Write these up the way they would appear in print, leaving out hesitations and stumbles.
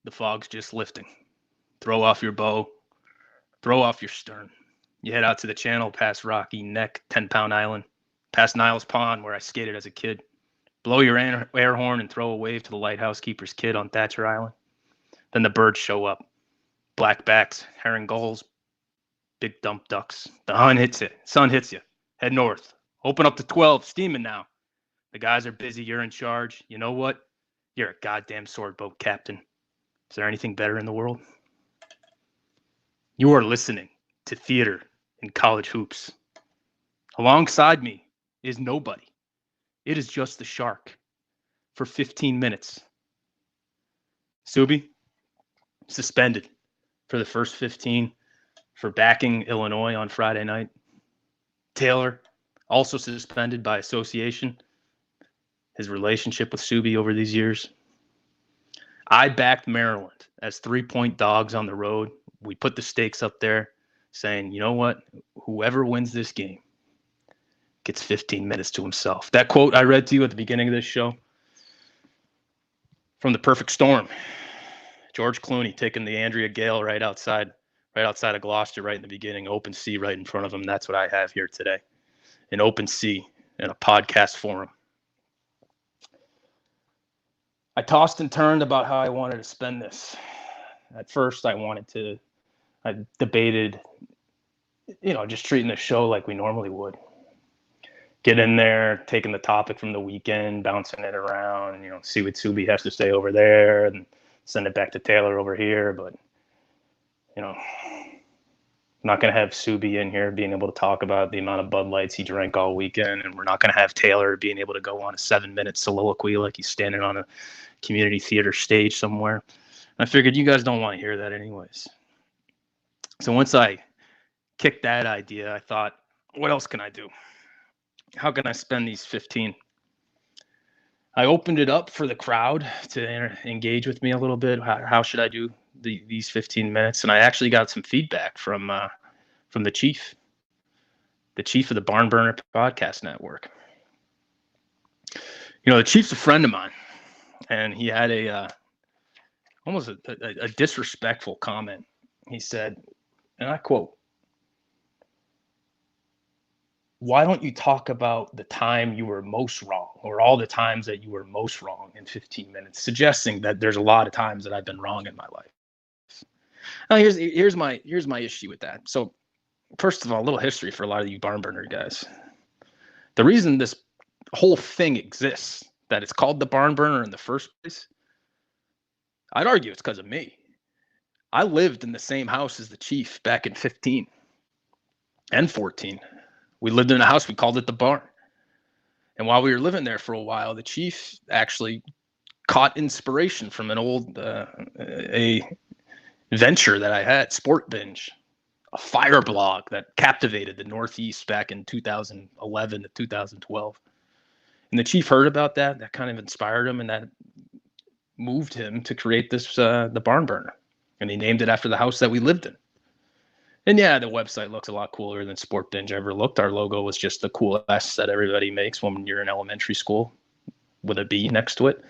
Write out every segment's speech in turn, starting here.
The fog's just lifting. Throw off your bow. Throw off your stern. You head out to the channel past Rocky Neck, 10-Pound Island, past Niles Pond where I skated as a kid. Blow your air horn and throw a wave to the lighthouse keeper's kid on Thatcher Island. Then the birds show up. Blackbacks, herring gulls, big dump ducks. The sun hits you. Head north. Open up to 12, steaming now. The guys are busy, you're in charge. You know what? You're a goddamn sword boat captain. Is there anything better in the world? You are listening to Theater in College Hoops. Alongside me is nobody. It is just the Shark for 15 minutes. Subi, suspended for the first 15 for backing Illinois on Friday night. Taylor, also suspended by association. His relationship with Subi over these years. I backed Maryland as 3-point dogs on the road. We put the stakes up there saying, you know what? Whoever wins this game gets 15 minutes to himself. That quote I read to you at the beginning of this show from The Perfect Storm. George Clooney taking the Andrea Gale right outside of Gloucester, right in the beginning, open sea right in front of him. That's what I have here today. An open sea in a podcast forum. I tossed and turned about how I wanted to spend this. At first, I debated, just treating the show like we normally would. Get in there, taking the topic from the weekend, bouncing it around, see what Subi has to say over there and send it back to Taylor over here. But, I'm not going to have Subi in here being able to talk about the amount of Bud Lights he drank all weekend. And we're not going to have Taylor being able to go on a 7-minute soliloquy like he's standing on a community theater stage somewhere. And I figured you guys don't want to hear that anyways. So once I kicked that idea, I thought, what else can I do? How can I spend these 15? I opened it up for the crowd to engage with me a little bit. How should I do these 15 minutes? And I actually got some feedback from the chief of the Barn Burner Podcast Network. The chief's a friend of mine, and he had almost a disrespectful comment. He said, and I quote, "Why don't you talk about the time you were most wrong, or all the times that you were most wrong in 15 minutes?" Suggesting that there's a lot of times that I've been wrong in my life. Now, here's my issue with that. So, first of all, a little history for a lot of you Barn Burner guys. The reason this whole thing exists, that it's called the Barn Burner in the first place, I'd argue it's because of me. I lived in the same house as the chief back in 15 and 14. We lived in a house, we called it the Barn. And while we were living there for a while, the chief actually caught inspiration from an old a venture that I had, Sport Binge, a fire blog that captivated the Northeast back in 2011 to 2012. And the chief heard about that. That kind of inspired him, and that moved him to create this the Barn Burner. And he named it after the house that we lived in. And yeah, the website looks a lot cooler than Sport Binge ever looked. Our logo was just the cool S that everybody makes when you're in elementary school with a B next to it.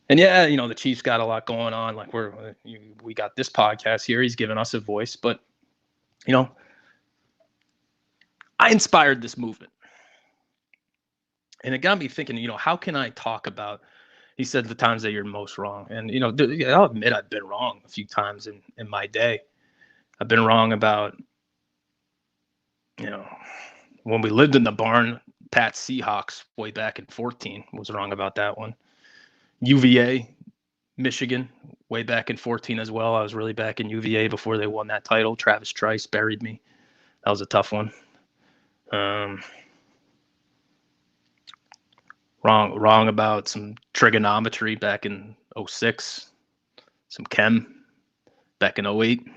And yeah, the chief's got a lot going on. Like we got this podcast here. He's giving us a voice, but I inspired this movement. And it got me thinking, how can I talk about, he said, the times that you're most wrong. And, I'll admit I've been wrong a few times in my day. I've been wrong about, when we lived in the barn, Pat Seahawks way back in 14 was wrong about that one. UVA, Michigan, way back in 14 as well. I was really back in UVA before they won that title. Travis Trice buried me. That was a tough one. Wrong about some trigonometry back in 06, some chem back in 08.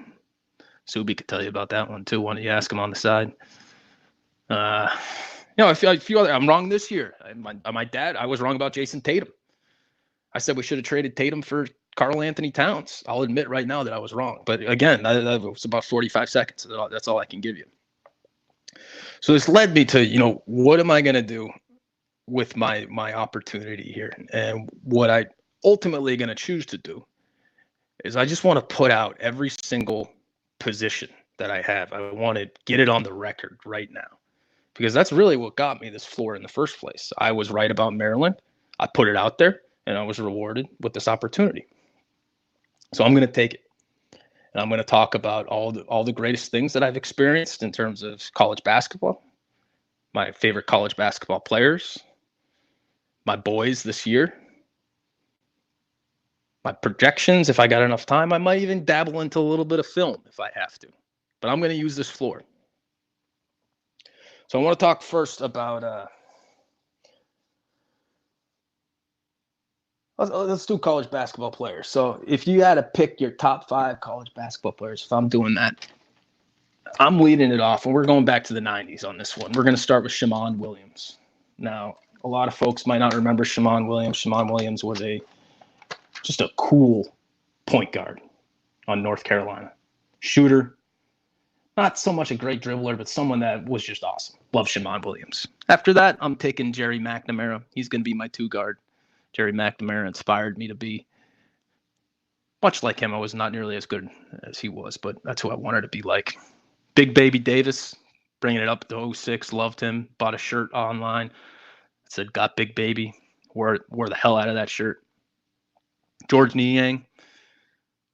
Subi could tell you about that one too. Why don't you ask him on the side? I feel I'm wrong this year. My dad, I was wrong about Jason Tatum. I said we should have traded Tatum for Karl Anthony Towns. I'll admit right now that I was wrong. But again, that was about 45 seconds. That's all I can give you. So this led me to, what am I going to do with my opportunity here? And what I ultimately going to choose to do is I just want to put out every single position that I have. I want to get it on the record right now because that's really what got me this floor in the first place. I was right about Maryland. I put it out there and I was rewarded with this opportunity. So I'm going to take it. And I'm going to talk about all the greatest things that I've experienced in terms of college basketball, my favorite college basketball players, my boys this year, my projections. If I got enough time, I might even dabble into a little bit of film if I have to. But I'm going to use this floor. So I want to talk first about let's do college basketball players. So if you had to pick your top 5 college basketball players, if I'm doing that, I'm leading it off, and we're going back to the 90s on this one. We're going to start with Shammond Williams. Now, a lot of folks might not remember Shammond Williams. Shammond Williams was just a cool point guard on North Carolina. Shooter, not so much a great dribbler, but someone that was just awesome. Love Shammond Williams. After that, I'm taking Jerry McNamara. He's going to be my 2 guard. Jerry McNamara inspired me to be much like him. I was not nearly as good as he was, but that's who I wanted to be like. Big Baby Davis, bringing it up to 06, loved him, bought a shirt online that said, "Got Big Baby," wore the hell out of that shirt. Georges Niang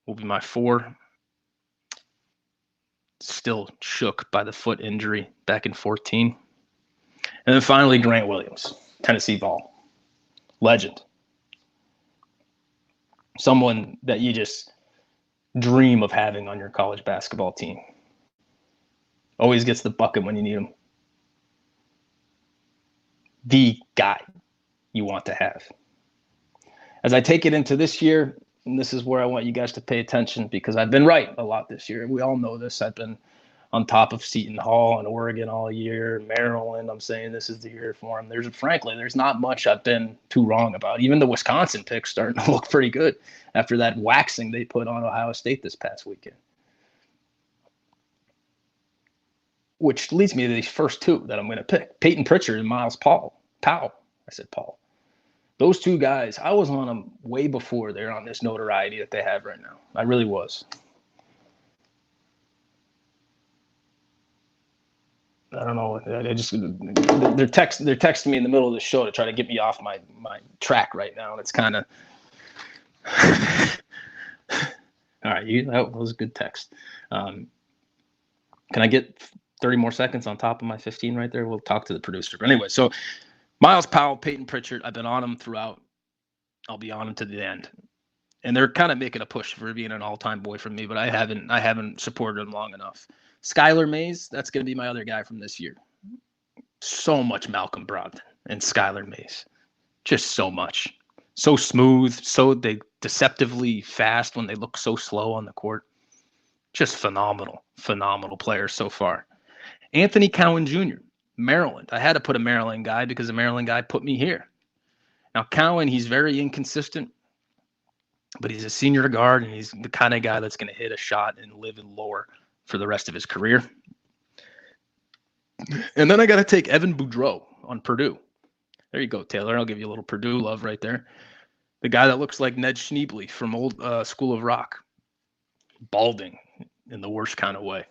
will be my 4. Still shook by the foot injury back in 14. And then finally, Grant Williams, Tennessee ball. Legend. Someone that you just dream of having on your college basketball team. Always gets the bucket when you need him. The guy you want to have. As I take it into this year, and this is where I want you guys to pay attention because I've been right a lot this year. We all know this. I've been on top of Seton Hall and Oregon all year. Maryland, I'm saying this is the year for him. There's not much I've been too wrong about. Even the Wisconsin pick's starting to look pretty good after that waxing they put on Ohio State this past weekend. Which leads me to these first 2 that I'm going to pick. Peyton Pritchard and Myles Powell. I said Paul. Those 2 guys, I was on them way before they're on this notoriety that they have right now. I really was. I don't know. They're texting me in the middle of the show to try to get me off my track right now, and it's kind of. All right, that was a good text. Can I get 30 more seconds on top of my 15 right there? We'll talk to the producer. But anyway, so Myles Powell, Peyton Pritchard, I've been on them throughout. I'll be on them to the end. And they're kind of making a push for being an all-time boy for me, but I haven't supported them long enough. Skylar Mays, that's going to be my other guy from this year. So much Malcolm Brogdon and Skylar Mays. Just so much. So smooth, so they deceptively fast when they look so slow on the court. Just phenomenal players so far. Anthony Cowan Jr., Maryland. I had to put a Maryland guy because a Maryland guy put me here. Now, Cowan, he's very inconsistent, but he's a senior guard, and he's the kind of guy that's going to hit a shot and live in lore for the rest of his career. And then I got to take Evan Boudreau on Purdue. There you go, Taylor. I'll give you a little Purdue love right there. The guy that looks like Ned Schneebly from old School of Rock. Balding in the worst kind of way.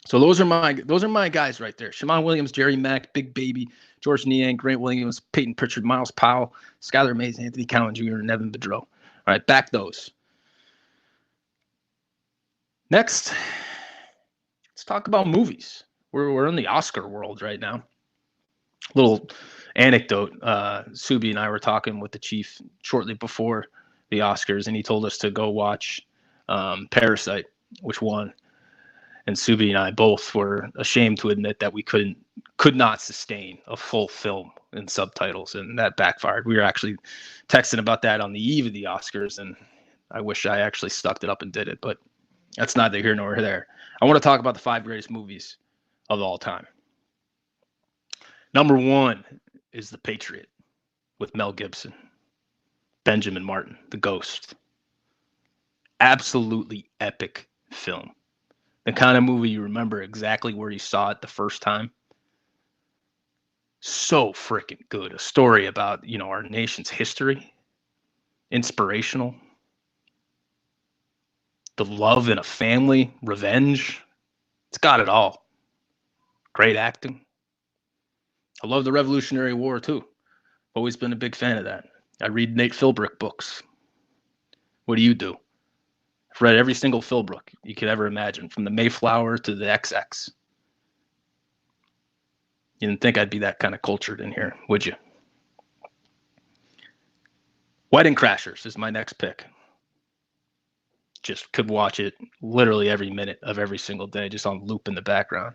So those are my guys right there. Shammond Williams, Jerry Mack, Big Baby, Georges Niang, Grant Williams, Peyton Pritchard, Myles Powell, Skylar Mays, Anthony Cowan Jr., and Evan Boudreau. All right, back those. Next, let's talk about movies. We're in the Oscar world right now. Little anecdote. Subi and I were talking with the chief shortly before the Oscars, and he told us to go watch Parasite, which won. And Subi and I both were ashamed to admit that we could not sustain a full film in subtitles, and that backfired. We were actually texting about that on the eve of the Oscars, and I wish I actually sucked it up and did it, but that's neither here nor there. I want to talk about the 5 greatest movies of all time. Number 1 is The Patriot with Mel Gibson. Benjamin Martin, the Ghost. Absolutely epic film. The kind of movie you remember exactly where you saw it the first time. So freaking good. A story about, our nation's history. Inspirational. the love in a family, revenge. It's got it all. Great acting. I love the Revolutionary War too. Always been a big fan of that. I read Nate Philbrick books. What do you do? I've read every single Philbrick you could ever imagine, from the Mayflower to the XX. You didn't think I'd be that kind of cultured in here, would you? Wedding Crashers is my next pick. Just could watch it literally every minute of every single day, just on loop in the background.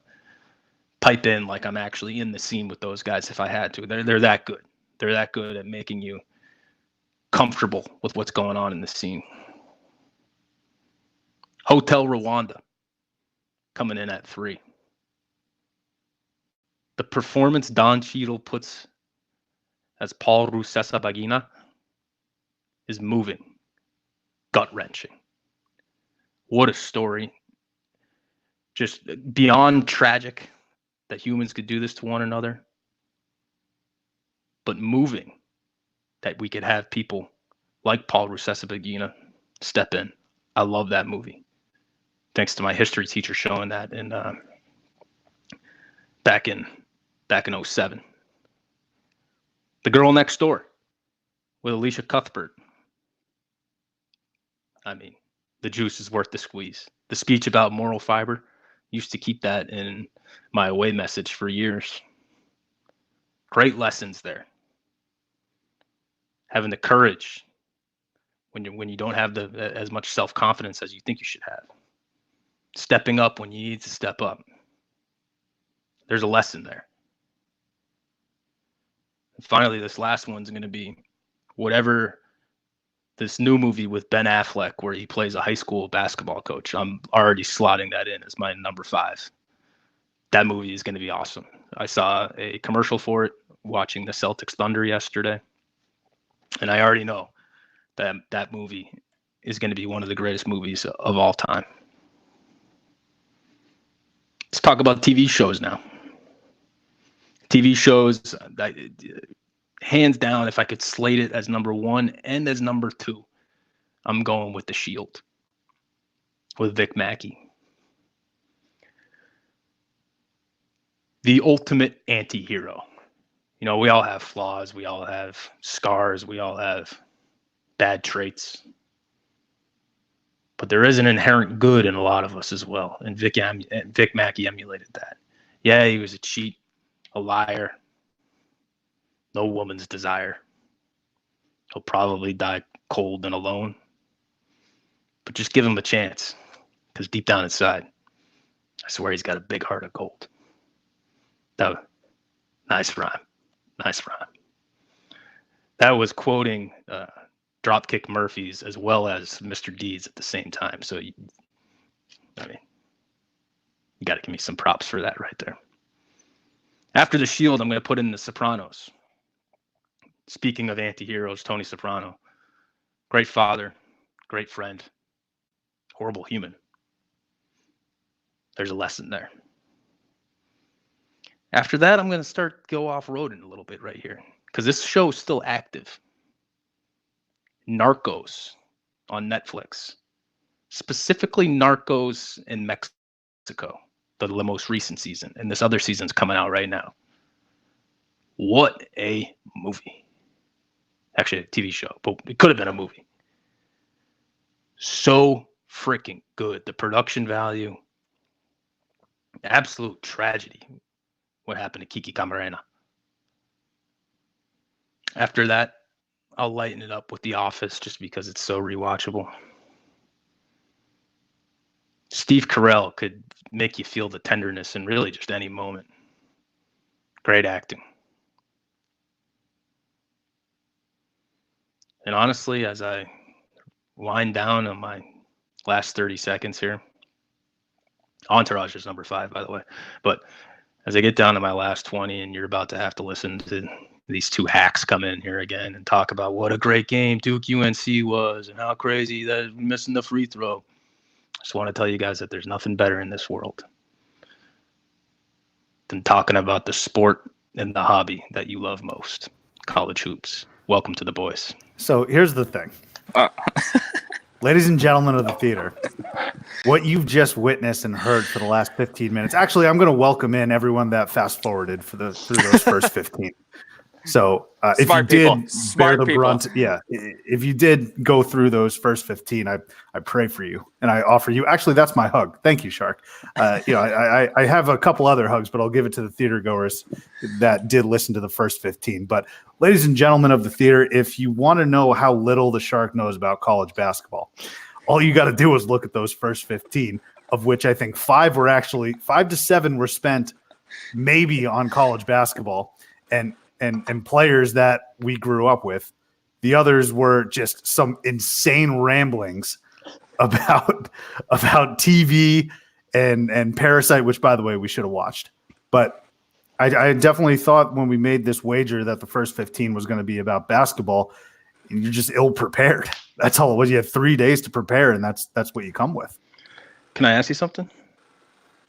Pipe in like I'm actually in the scene with those guys if I had to. They're that good. They're that good at making you comfortable with what's going on in the scene. Hotel Rwanda coming in at 3. The performance Don Cheadle puts as Paul Rusesabagina is moving, gut-wrenching. What a story. Just beyond tragic that humans could do this to one another, but moving that we could have people like Paul Rusesabagina step in. I love that movie. Thanks to my history teacher showing that back in 07. The Girl Next Door with Alicia Cuthbert. I mean, the juice is worth the squeeze. The speech about moral fiber, used to keep that in my away message for years. Great lessons there. Having the courage when you don't have as much self-confidence as you think you should have. Stepping up when you need to step up. There's a lesson there. And finally, this last one's going to be whatever this new movie with Ben Affleck where he plays a high school basketball coach. I'm already slotting that in as my number 5. That movie is going to be awesome. I saw a commercial for it watching the Celtics Thunder yesterday, and I already know that movie is going to be one of the greatest movies of all time. Let's talk about TV shows now. TV shows, hands down, if I could slate it as number 1 and as number 2, I'm going with The Shield with Vic Mackey. The ultimate anti-hero. You know, we all have flaws. We all have scars. We all have bad traits. But there is an inherent good in a lot of us as well. And Vic Mackey emulated that. Yeah, he was a cheat, a liar, no woman's desire. He'll probably die cold and alone. But just give him a chance, because deep down inside, I swear he's got a big heart of gold. Nice rhyme. Nice rhyme. That was quoting Dropkick Murphys as well as Mr. Deeds at the same time. So, you got to give me some props for that right there. After The Shield, I'm going to put in The Sopranos. Speaking of anti-heroes, Tony Soprano. Great father, great friend, horrible human. There's a lesson there. After that, I'm going to go off-roading a little bit right here, because this show is still active. Narcos on Netflix. Specifically Narcos in Mexico, the most recent season. And this other season's coming out right now. What a movie. Actually, a TV show, but it could have been a movie. So freaking good. The production value. Absolute tragedy. What happened to Kiki Camarena. After that, I'll lighten it up with The Office just because it's so rewatchable. Steve Carell could make you feel the tenderness in really just any moment. Great acting. And honestly, as I wind down on my last 30 seconds here, Entourage is number 5, by the way. But as I get down to my last 20 and you're about to have to listen to these two hacks come in here again and talk about what a great game Duke UNC was and how crazy that missing the free throw. I just want to tell you guys that there's nothing better in this world than talking about the sport and the hobby that you love most, college hoops. Welcome to the boys. So here's the thing. Ladies and gentlemen of the theater, What you've just witnessed and heard for the last 15 minutes. Actually, I'm going to welcome in everyone that fast forwarded through those first 15. So if you did bear the brunt, if you did go through those first 15, I pray for you and I offer you. Actually, that's my hug. Thank you, Shark. I have a couple other hugs, but I'll give it to the theater goers that did listen to the first 15. But ladies and gentlemen of the theater, if you want to know how little the Shark knows about college basketball, all you got to do is look at those first 15, of which I think 5 to 7 were spent maybe on college basketball and players that we grew up with. The others were just some insane ramblings about TV and Parasite, which, by the way, we should have watched. But I definitely thought when we made this wager that the first 15 was going to be about basketball, and you're just ill-prepared. That's all it was. You had 3 days to prepare, and that's what you come with. Can I ask you something?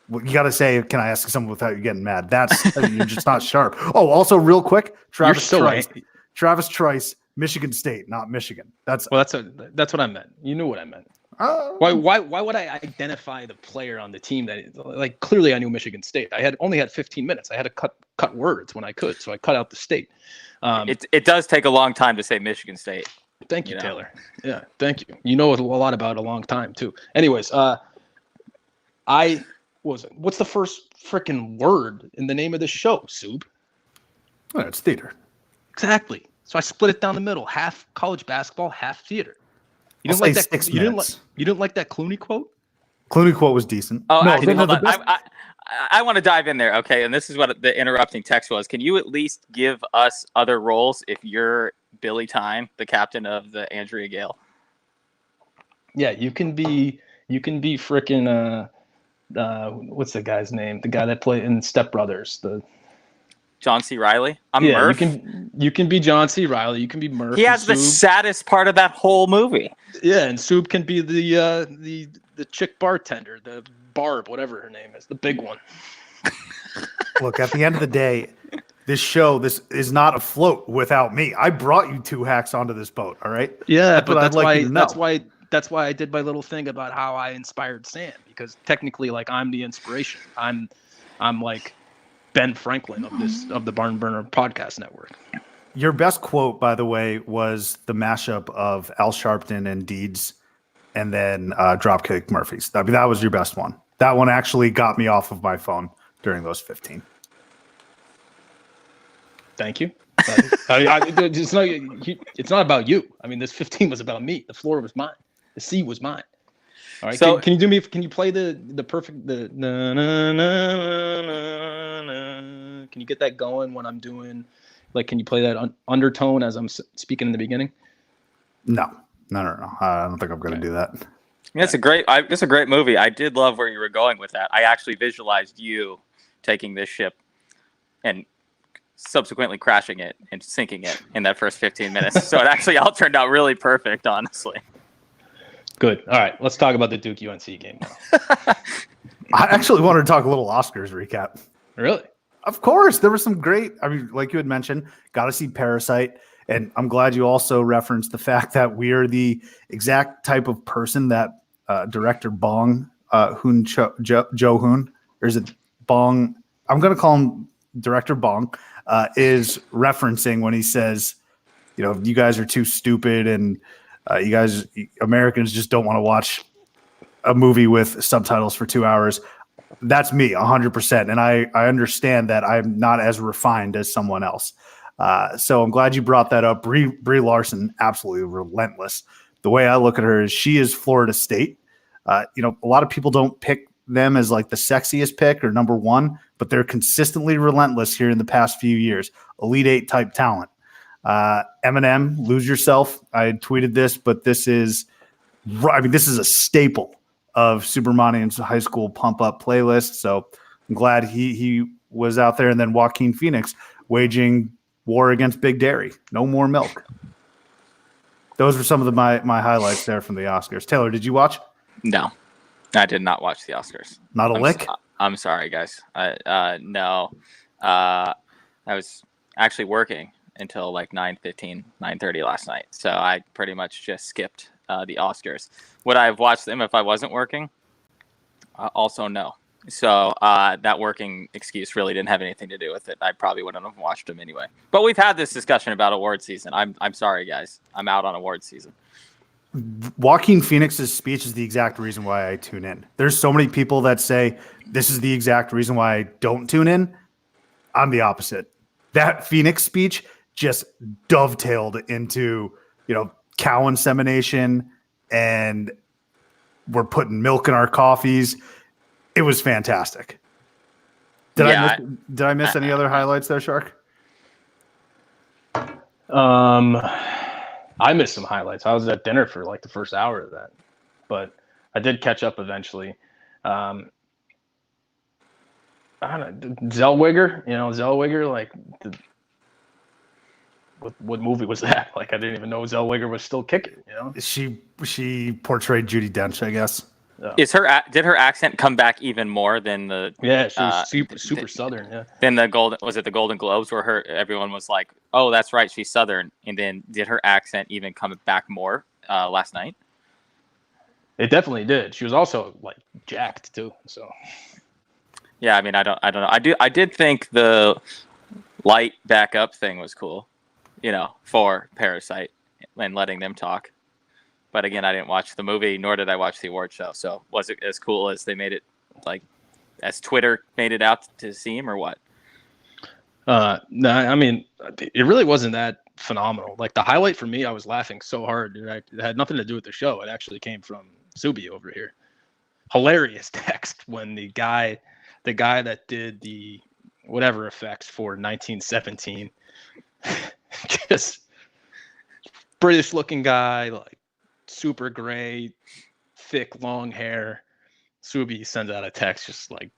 Well, you got to say, can I ask something without you getting mad? That's you're just not sharp. Oh, also real quick, Travis Trice, Michigan State, not Michigan. That's what I meant. You knew what I meant. Why would I identify the player on the team that clearly I knew Michigan State. I only had 15 minutes. I had to cut words when I could, so I cut out the state. It does take a long time to say Michigan State. Thank you, Taylor. Yeah, thank you. You know a lot about a long time too. Anyways, what's the first freaking word in the name of the show, Soob? Well, it's theater. Exactly. So I split it down the middle, half college basketball, half theater. You didn't like that? You didn't like that Clooney quote? Clooney quote was decent. Oh, no, actually, hold on. I want to dive in there, okay? And this is what the interrupting text was. Can you at least give us other roles if you're Billy Time, the captain of the Andrea Gale? Yeah, you can be freaking what's the guy's name? The guy that played in Step Brothers, John C. Reilly. Murph. You can be John C. Reilly. You can be Murph. He has the saddest part of that whole movie. Yeah, and Soob can be the chick bartender, the Barb, whatever her name is, the big one. Look, at the end of the day, this is not afloat without me. I brought you 2 hacks onto this boat. All right. Yeah, but that's why I did my little thing about how I inspired Sam, because technically, I'm the inspiration. I'm like Ben Franklin of the Barn Burner Podcast Network. Your best quote, by the way, was the mashup of Al Sharpton and Deeds, and then Dropkick Murphys. I mean, that was your best one. That one actually got me off of my phone during those 15. Thank you. It's not about you. I mean, this 15 was about me. The floor was mine. The sea was mine. All right. So can you play the perfect na, na, na, na, na. Can you get that going when I'm doing can you play that undertone as I'm speaking in the beginning? No. I don't think I'm going to do that. I mean, it's a great movie. I did love where you were going with that. I actually visualized you taking this ship and subsequently crashing it and sinking it in that first 15 minutes. So it actually all turned out really perfect, honestly. Good. All right, let's talk about the Duke UNC game now. I actually wanted to talk a little Oscars recap. Really? Of course. There was some great, like you had mentioned, got to see Parasite. And I'm glad you also referenced the fact that we are the exact type of person that director Bong Joon-ho, or is it Bong? I'm going to call him Director Bong, is referencing when he says, you guys are too stupid and you guys, Americans, just don't want to watch a movie with subtitles for 2 hours. That's me 100%. And I understand that I'm not as refined as someone else. So I'm glad you brought that up. Brie Larson, absolutely relentless. The way I look at her is she is Florida State. A lot of people don't pick them as the sexiest pick or number one, but they're consistently relentless here in the past few years. Elite 8 type talent. Eminem, Lose Yourself. I tweeted this, but this is a staple of Supermanian's high school pump up playlist. So I'm glad he was out there. And then Joaquin Phoenix waging war against Big Dairy. No more milk. Those were some of my highlights there from the Oscars. Taylor, did you watch? No, I did not watch the Oscars. Not a lick? I'm sorry, guys. No. I was actually working until 9:15, 9:30 last night. So I pretty much just skipped the Oscars. Would I have watched them if I wasn't working? Also no. So that working excuse really didn't have anything to do with it. I probably wouldn't have watched them anyway. But we've had this discussion about award season. I'm sorry, guys. I'm out on award season. Joaquin Phoenix's speech is the exact reason why I tune in. There's so many people that say this is the exact reason why I don't tune in. I'm the opposite. That Phoenix speech just dovetailed into, cow insemination, and we're putting milk in our coffees. It was fantastic. Did I miss any other highlights there, Shark? I missed some highlights. I was at dinner for like the first hour of that, but I did catch up eventually. I don't know, Zellweger, like, what movie was that? Like, I didn't even know Zellweger was still kicking. She portrayed Judi Dench, I guess. Did her accent come back even more than the? Yeah, she was super Southern. Yeah. Then the Golden Globes where everyone was like, oh, that's right, she's Southern, and then did her accent even come back more last night? It definitely did. She was also like jacked too. So. Yeah, I mean, I don't know. I did think the light backup thing was cool, for Parasite and letting them talk. But again, I didn't watch the movie, nor did I watch the award show. So was it as cool as they made it, like, as Twitter made it out to seem, or what? No, I mean, it really wasn't that phenomenal. Like, the highlight for me, I was laughing so hard. It had nothing to do with the show. It actually came from Subi over here. Hilarious text when the guy that did the whatever effects for 1917, just British looking guy, like, super gray, thick, long hair. Subi sends out a text just like,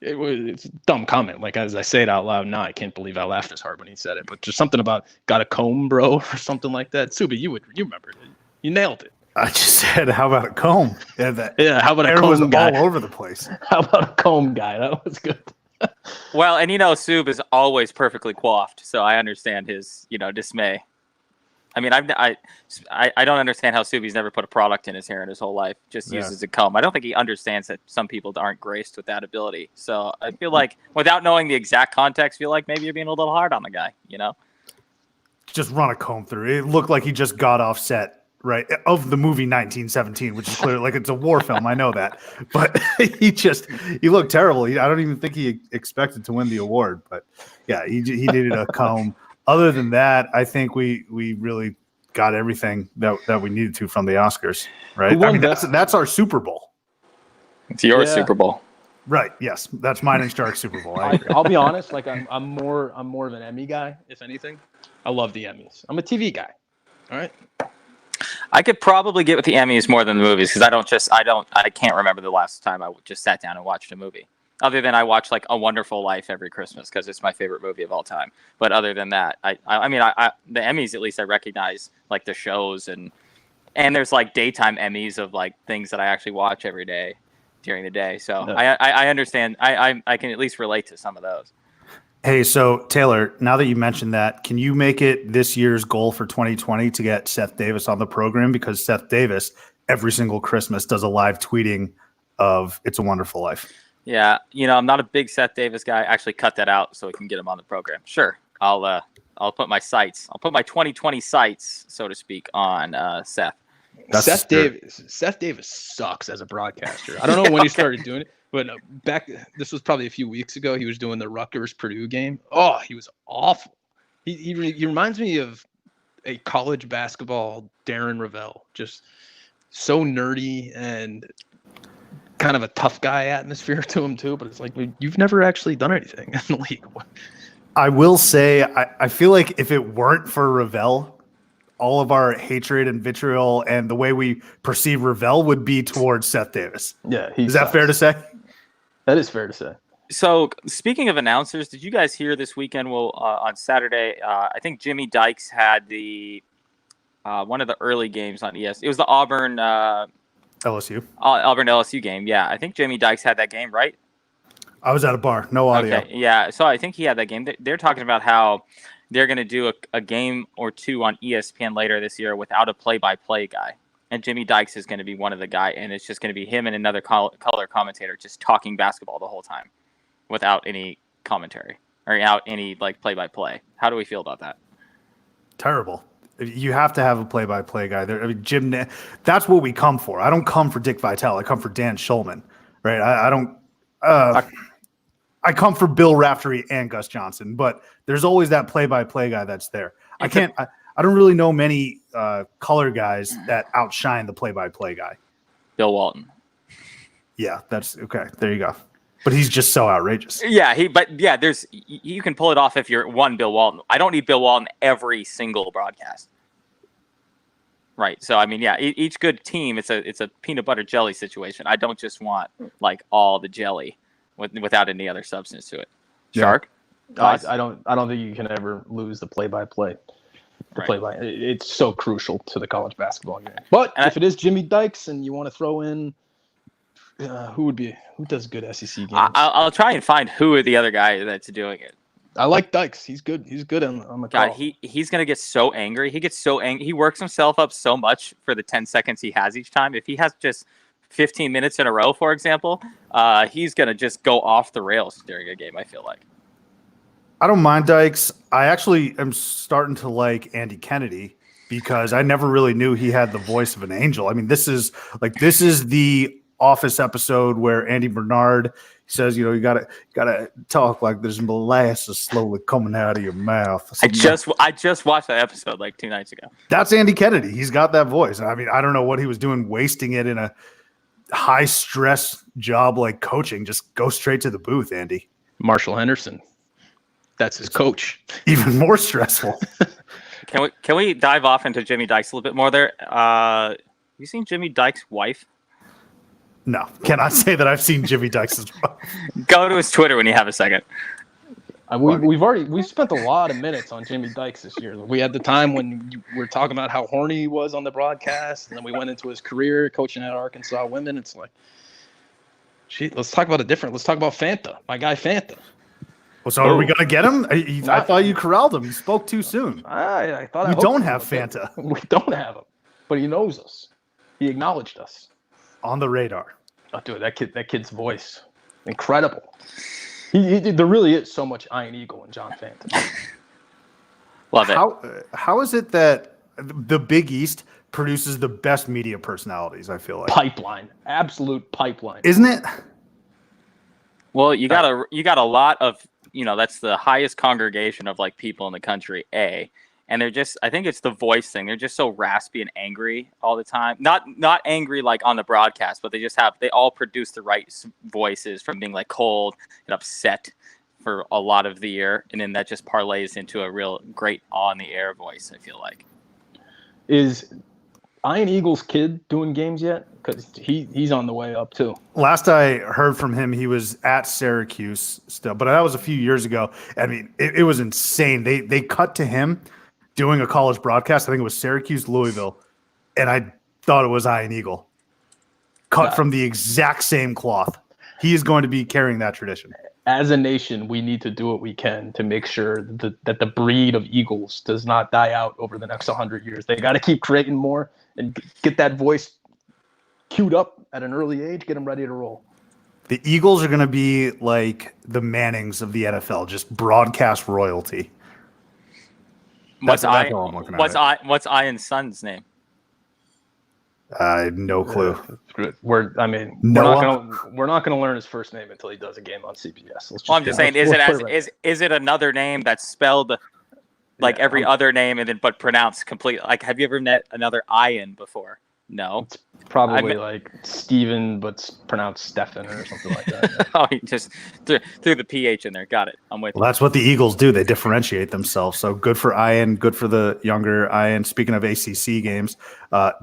it's a dumb comment. Like, as I say it out loud now, I can't believe I laughed as hard when he said it. But just something about got a comb, bro, or something like that. Subi, you remembered it. You nailed it. I just said, how about a comb? Yeah, how about a comb was guy? All over the place. How about a comb guy? That was good. Well, and Sub is always perfectly coiffed, so I understand his, dismay. I mean, I don't understand how Subi's never put a product in his hair in his whole life. Just uses a comb. I don't think he understands that some people aren't graced with that ability. So I feel like, without knowing the exact context, maybe you're being a little hard on the guy. Just run a comb through. It looked like he just got off set, right, of the movie 1917, which is clear, like, it's a war film. I know that, but he looked terrible. I don't even think he expected to win the award. But yeah, he needed a comb. Other than that, I think we really got everything that we needed to from the Oscars, right? I mean, that's our Super Bowl. It's your Super Bowl, right? Yes, that's mine and Stark's Super Bowl. I'll be honest, like, I'm more of an Emmy guy, if anything. I love the Emmys. I'm a TV guy. All right. I could probably get with the Emmys more than the movies because I can't remember the last time I just sat down and watched a movie. Other than I watch, like, A Wonderful Life every Christmas because it's my favorite movie of all time. But other than that, I mean, the Emmys, at least I recognize, like, the shows and there's, like, daytime Emmys of, like, things that I actually watch every day during the day. So I understand. I can at least relate to some of those. Hey, so Taylor, now that you mentioned that, can you make it this year's goal for 2020 to get Seth Davis on the program? Because Seth Davis, every single Christmas, does a live tweeting of It's a Wonderful Life. Yeah, I'm not a big Seth Davis guy. Actually, cut that out so we can get him on the program. Sure, I'll put my sights. I'll put my 2020 sights, so to speak, on Seth. Seth Davis sucks as a broadcaster. I don't know when he started doing it, but this was probably a few weeks ago. He was doing the Rutgers-Purdue game. Oh, he was awful. He reminds me of a college basketball Darren Ravel, just so nerdy and kind of a tough guy atmosphere to him too, but it's like, you've never actually done anything in the league. I will say, I feel like if it weren't for Ravel, all of our hatred and vitriol and the way we perceive Ravel would be towards Seth Davis. Yeah. Is that fair to say? That is fair to say. So speaking of announcers, did you guys hear this weekend? Well, on Saturday, I think Jimmy Dykes had the one of the early games on ES. It was the Auburn LSU game. Yeah, I think Jimmy Dykes had that game, right? I was at a bar, no audio. Okay, yeah, so I think he had that game. They're talking about how they're going to do a game or two on ESPN later this year without a play-by-play guy. and Jimmy Dykes is going to be one of the guy, and it's just going to be him and another color commentator just talking basketball the whole time without any commentary or without any like play-by-play. How do we feel about that? Terrible. You have to have a play-by-play guy there. I mean, Jim, that's what we come for. I don't come for Dick Vitale. I come for Dan Schulman, right? I don't. I come for Bill Raftery and Gus Johnson, but there's always that play-by-play guy that's there. I don't really know many color guys that outshine the play-by-play guy. Bill Walton. Yeah, that's okay. There you go. But he's just so outrageous. Yeah, you can pull it off if you're Bill Walton. I don't need Bill Walton every single broadcast. Right. So I mean, yeah, each good team, it's a peanut butter jelly situation. I don't just want like all the jelly without any other substance to it. Shark? I don't think you can ever lose the play-by-play. It's so crucial to the college basketball game. But if it is Jimmy Dykes and you want to throw in who does good SEC games? I'll try and find who are the other guy that's doing it. I like Dykes. He's good. He's good on the call. God, he's gonna get so angry. He gets so angry. He works himself up so much for the 10 seconds he has each time. If he has just 15 minutes in a row, for example, he's gonna just go off the rails during a game. I feel like. I don't mind Dykes. I actually am starting to like Andy Kennedy because I never really knew he had the voice of an angel. I mean, this is the Office episode where Andy Bernard says, you gotta talk like there's molasses slowly coming out of your mouth. I just watched that episode like 2 nights ago. That's Andy Kennedy. He's got that voice. I mean, I don't know what he was doing, wasting it in a high stress job like coaching. Just go straight to the booth, Andy. Marshall Henderson. That's his coach. Even more stressful. Can we dive off into Jimmy Dykes a little bit more there? Have you seen Jimmy Dykes' wife? No, cannot say that I've seen Jimmy Dykes' wife. Go to his Twitter when you have a second. We've spent a lot of minutes on Jimmy Dykes this year. We had the time when we were talking about how horny he was on the broadcast, and then we went into his career coaching at Arkansas women. It's like, gee, let's talk about Let's talk about Fanta, my guy Fanta. Well, so are we gonna get him? I thought you corralled him. You spoke too soon. I thought we don't have Fanta. We don't have him, but he knows us. He acknowledged us on the radar. Oh, dude, that kid's voice, incredible. There really is so much Iron Eagle in John Fanta. Love it. How is it that the Big East produces the best media personalities? I feel like pipeline, absolute pipeline, isn't it? Well, you got a lot of that's the highest congregation of like people in the country. And they're just, I think it's the voice thing. They're just so raspy and angry all the time. Not angry like on the broadcast, but they all produce the right voices from being like cold and upset for a lot of the year. And then that just parlays into a real great on the air voice, I feel like. Is Iron Eagle's kid doing games yet? Because he's on the way up too. Last I heard from him, he was at Syracuse still, but that was a few years ago. I mean, it was insane. They cut to him doing a college broadcast. I think it was Syracuse, Louisville, and I thought it was Iron Eagle. Cut from the exact same cloth. He is going to be carrying that tradition. As a nation, we need to do what we can to make sure that the breed of Eagles does not die out over the next 100 years. They got to keep creating more and get that voice queued up at an early age, get them ready to roll. The Eagles are going to be like the Mannings of the NFL, just broadcast royalty. What's Ian's son's name? I have no clue. We're not gonna learn his first name until he does a game on CBS. I'm just saying, is it another name that's spelled like every other name and then but pronounced completely? Like, have you ever met another Ian before? No. It's probably like Steven, but pronounced Stefan or something like that. Oh, he just threw the PH in there. Got it. I'm with you. Well, that's what the Eagles do. They differentiate themselves. So good for Ian, good for the younger Ian. Speaking of ACC games,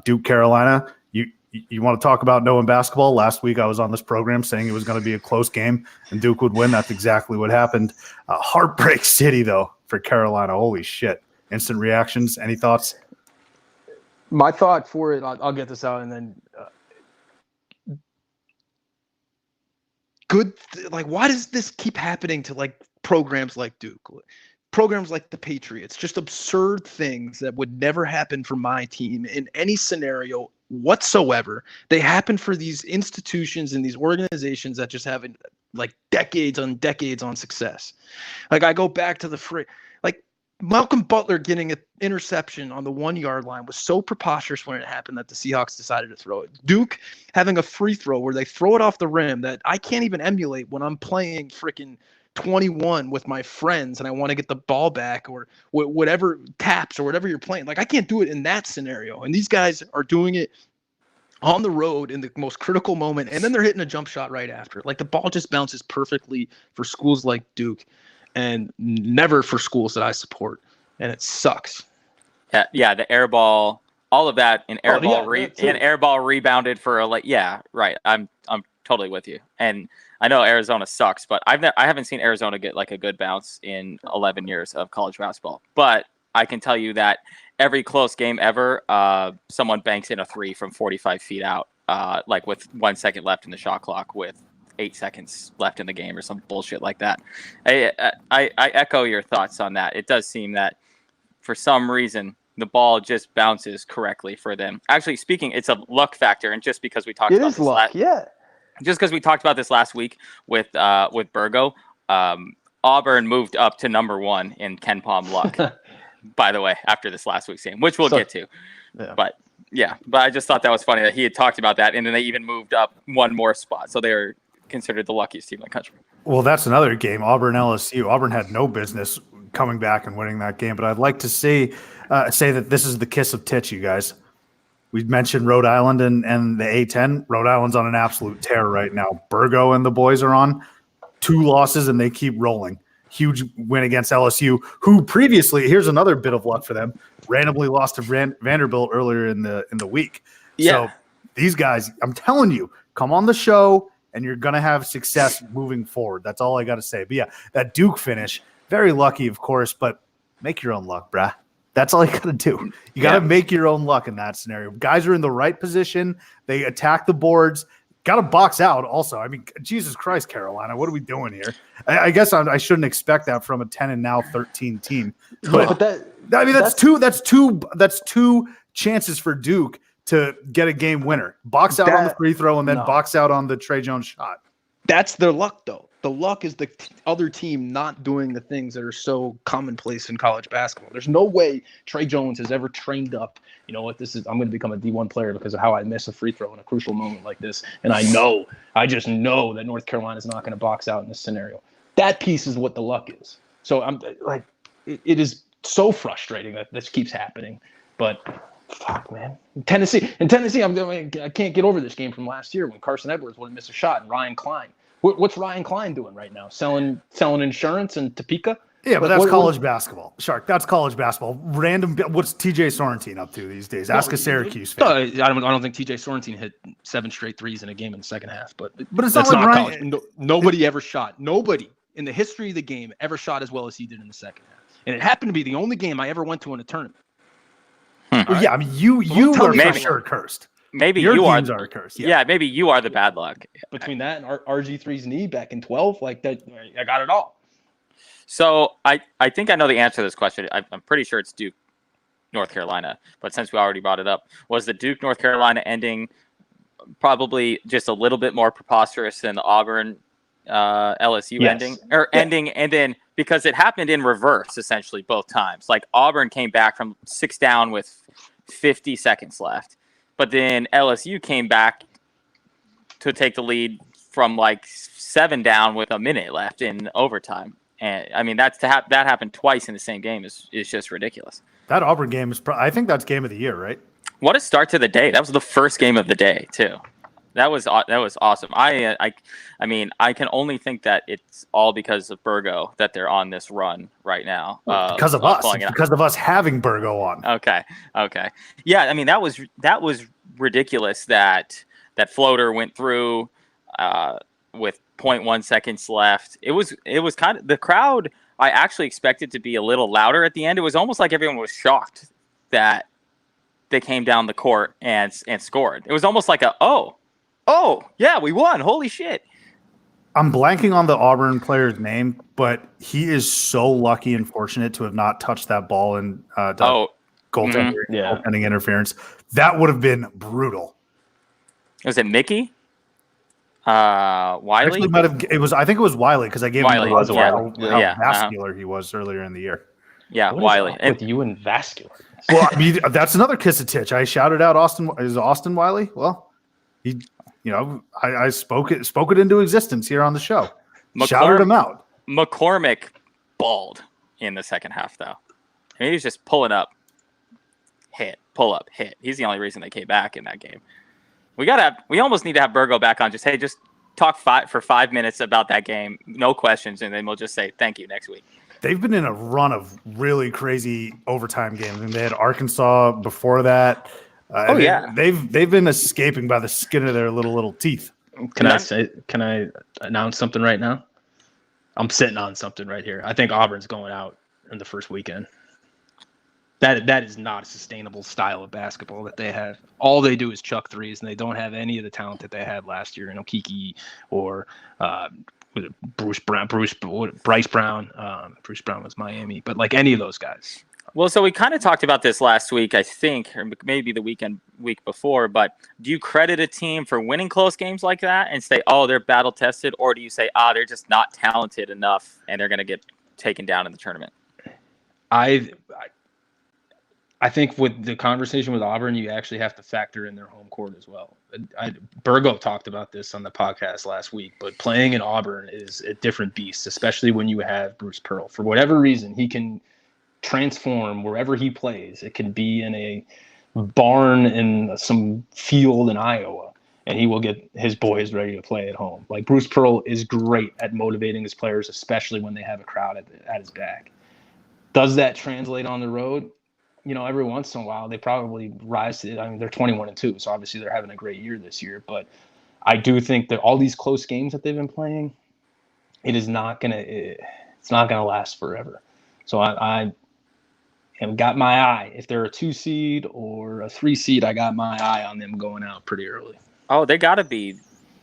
Duke, Carolina, you want to talk about knowing basketball? Last week I was on this program saying it was going to be a close game and Duke would win. That's exactly what happened. Heartbreak city, though, for Carolina. Holy shit. Instant reactions. Any thoughts? My thought for it, I'll get this out, and then why does this keep happening to like programs like Duke, programs like the Patriots? Just absurd things that would never happen for my team in any scenario whatsoever. They happen for these institutions and these organizations that just have like decades on decades on success. Like I go back to like Malcolm Butler getting an interception on the 1 yard line was so preposterous when it happened that the Seahawks decided to throw it. Duke having a free throw where they throw it off the rim that I can't even emulate when I'm playing freaking 21 with my friends and I want to get the ball back or whatever taps or whatever you're playing. Like I can't do it in that scenario. And these guys are doing it on the road in the most critical moment. And then they're hitting a jump shot right after. Like the ball just bounces perfectly for schools like Duke and never for schools that I support. And it sucks. Yeah, the air ball, all of that, and air ball rebounded for right. I'm totally with you. And I know Arizona sucks, but I haven't seen Arizona get like a good bounce in 11 years of college basketball. But I can tell you that every close game ever, someone banks in a three from 45 feet out, like with 1 second left in the shot clock with 8 seconds left in the game or some bullshit like that. I echo your thoughts on that. It does seem that for some reason the ball just bounces correctly for them. Actually speaking, it's a luck factor, and just because we talked about this just because we talked about this last week with Burgo, Auburn moved up to number 1 in Ken Palm luck. By the way, after this last week's game, which we'll get to. Yeah. But I just thought that was funny that he had talked about that, and then they even moved up one more spot, so they were considered the luckiest team in the country. Well, that's another game, Auburn LSU. Auburn had no business coming back and winning that game, but I'd like to say that this is the kiss of tits, you guys. We mentioned Rhode Island and the A-10. Rhode Island's on an absolute tear right now. Burgo and the boys are on 2 losses, and they keep rolling. Huge win against LSU, who previously, here's another bit of luck for them, randomly lost to Vanderbilt earlier in the week. Yeah. So these guys, I'm telling you, come on the show, and you're going to have success moving forward. That's all I got to say. But yeah, that Duke finish, very lucky, of course, but make your own luck, brah. That's all you got to do. You got to make your own luck in that scenario. Guys are in the right position. They attack the boards. Got to box out also. I mean, Jesus Christ, Carolina, what are we doing here? I guess I shouldn't expect that from a 10 and now 13 team. But that's two chances for Duke to get a game winner. Box out on the free throw and then box out on the Trey Jones shot. That's their luck, though. The luck is the other team not doing the things that are so commonplace in college basketball. There's no way Trey Jones has ever trained up. You know what? I'm going to become a D1 player because of how I miss a free throw in a crucial moment like this. And I just know that North Carolina is not going to box out in this scenario. That piece is what the luck is. So I'm like, it is so frustrating that this keeps happening. But fuck, man. In Tennessee, I can't get over this game from last year when Carson Edwards wouldn't miss a shot and Ryan Klein. What's Ryan Klein doing right now? Selling insurance in Topeka? Yeah, but that's college basketball. Shark, that's college basketball. What's TJ Sorrentine up to these days? Ask a Syracuse fan. I don't think TJ Sorrentine hit 7 straight threes in a game in the second half. But it's not like college. Nobody ever shot. Nobody in the history of the game ever shot as well as he did in the second half. And it happened to be the only game I ever went to in a tournament. Right? Yeah, I mean, you are for sure cursed. Maybe your you are cursed. Yeah, maybe you are the bad luck. Between that and RG3's knee back in 12, like that, I got it all. So I think I know the answer to this question. I'm pretty sure it's Duke, North Carolina. But since we already brought it up, was the Duke, North Carolina ending probably just a little bit more preposterous than the Auburn LSU ending? Ending, and then because it happened in reverse essentially both times. Like Auburn came back from 6 down with 50 seconds left. But then LSU came back to take the lead from like 7 down with a minute left in overtime. And I mean, that happened twice in the same game is just ridiculous. That Auburn game is, I think that's game of the year, right? What a start to the day. That was the first game of the day too. That was awesome. I mean, I can only think that it's all because of Burgo that they're on this run right now. Because of us. Because of us having Burgo on. Okay. Yeah, I mean that was ridiculous that floater went through with 0.1 seconds left. It was kind of the crowd. I actually expected to be a little louder at the end. It was almost like everyone was shocked that they came down the court and scored. It was almost like oh, yeah, we won. Holy shit. I'm blanking on the Auburn player's name, but he is so lucky and fortunate to have not touched that ball in goaltending interference. That would have been brutal. Was it Mickey? Wiley? Actually, I think it was Wiley because I gave Wiley. him how Yeah. vascular he was earlier in the year. Yeah, What Wiley. is up with you and vascular? Well, I mean, that's another kiss of titch. I shouted out Austin. Is it Austin Wiley? Well, I spoke it into existence here on the show. Shouted him out. McCormick balled in the second half, though. I mean, he was just pulling up, hit, pull up, hit. He's the only reason they came back in that game. We almost need to have Burgo back on. Just talk for 5 minutes about that game, no questions, and then we'll just say thank you next week. They've been in a run of really crazy overtime games, and they had Arkansas before that. They've been escaping by the skin of their little teeth. Can I announce something right now? I'm sitting on something right here. I think Auburn's going out in the first weekend. That is not a sustainable style of basketball that they have. All they do is chuck threes, and they don't have any of the talent that they had last year in Okeke or Bryce Brown. Bruce Brown was Miami, but like any of those guys. Well, so we kind of talked about this last week, I think, or maybe the week before, but do you credit a team for winning close games like that and say, oh, they're battle tested, or do you say, they're just not talented enough and they're going to get taken down in the tournament? I think with the conversation with Auburn, you actually have to factor in their home court as well. Burgo talked about this on the podcast last week, but playing in Auburn is a different beast, especially when you have Bruce Pearl. For whatever reason, he can transform wherever he plays. It can be in a barn in some field in Iowa, and he will get his boys ready to play at home. Like Bruce Pearl is great at motivating his players, especially when they have a crowd at his back. Does that translate on the road? Every once in a while, they probably rise to it. I mean, they're 21-2, so obviously they're having a great year this year. But I do think that all these close games that they've been playing, it's not gonna last forever. So I have got my eye. If they're a 2 seed or a 3 seed, I got my eye on them going out pretty early. Oh, they got to be.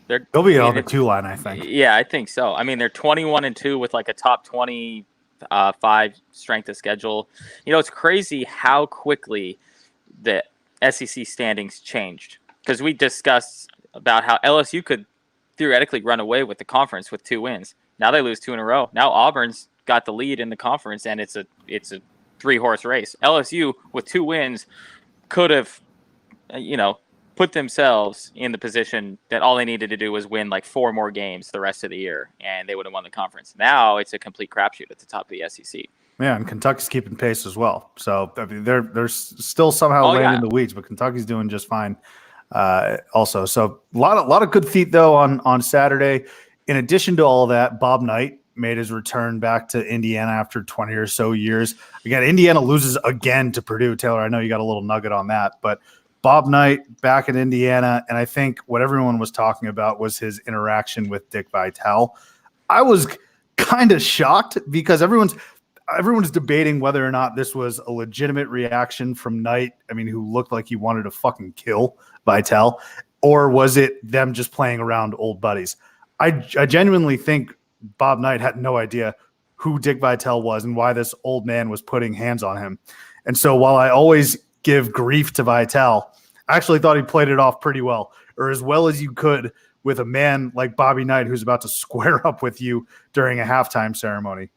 They'll be on the 2 line, I think. Yeah, I think so. I mean, they're 21-2 with like a top 25 strength of schedule. It's crazy how quickly the SEC standings changed, because we discussed about how LSU could theoretically run away with the conference with 2 wins. Now they lose 2 in a row. Now Auburn's got the lead in the conference, and it's a 3-horse race. LSU with 2 wins could have, put themselves in the position that all they needed to do was win like 4 more games the rest of the year, and they would have won the conference. Now it's a complete crapshoot at the top of the SEC. Yeah, and Kentucky's keeping pace as well. So I mean, they're still somehow laying in the weeds, but Kentucky's doing just fine. Also, so a lot of good feet though on Saturday. In addition to all that, Bob Knight made his return back to Indiana after 20 or so years. Again, Indiana loses again to Purdue. Taylor, I know you got a little nugget on that, but Bob Knight back in Indiana, and I think what everyone was talking about was his interaction with Dick Vitale. I was kind of shocked because everyone's debating whether or not this was a legitimate reaction from Knight, who looked like he wanted to fucking kill Vitale, or was it them just playing around old buddies? I genuinely think Bob Knight had no idea who Dick Vitale was and why this old man was putting hands on him. And so while I always give grief to Vitale, I actually thought he played it off pretty well, or as well as you could with a man like Bobby Knight who's about to square up with you during a halftime ceremony.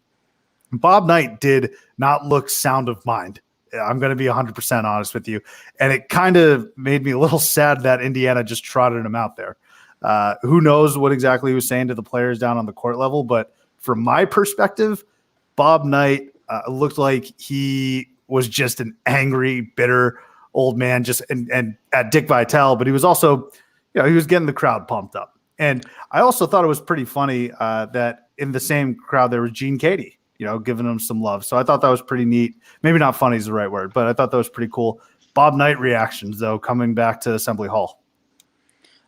Bob Knight did not look sound of mind. I'm going to be 100% honest with you. And it kind of made me a little sad that Indiana just trotted him out there. Who knows what exactly he was saying to the players down on the court level, but from my perspective, Bob Knight looked like he was just an angry, bitter old man, and at Dick Vitale, but he was also, he was getting the crowd pumped up. And I also thought it was pretty funny that in the same crowd there was Gene Katie, giving him some love. So I thought that was pretty neat. Maybe not funny is the right word, but I thought that was pretty cool. Bob Knight reactions though, coming back to Assembly Hall.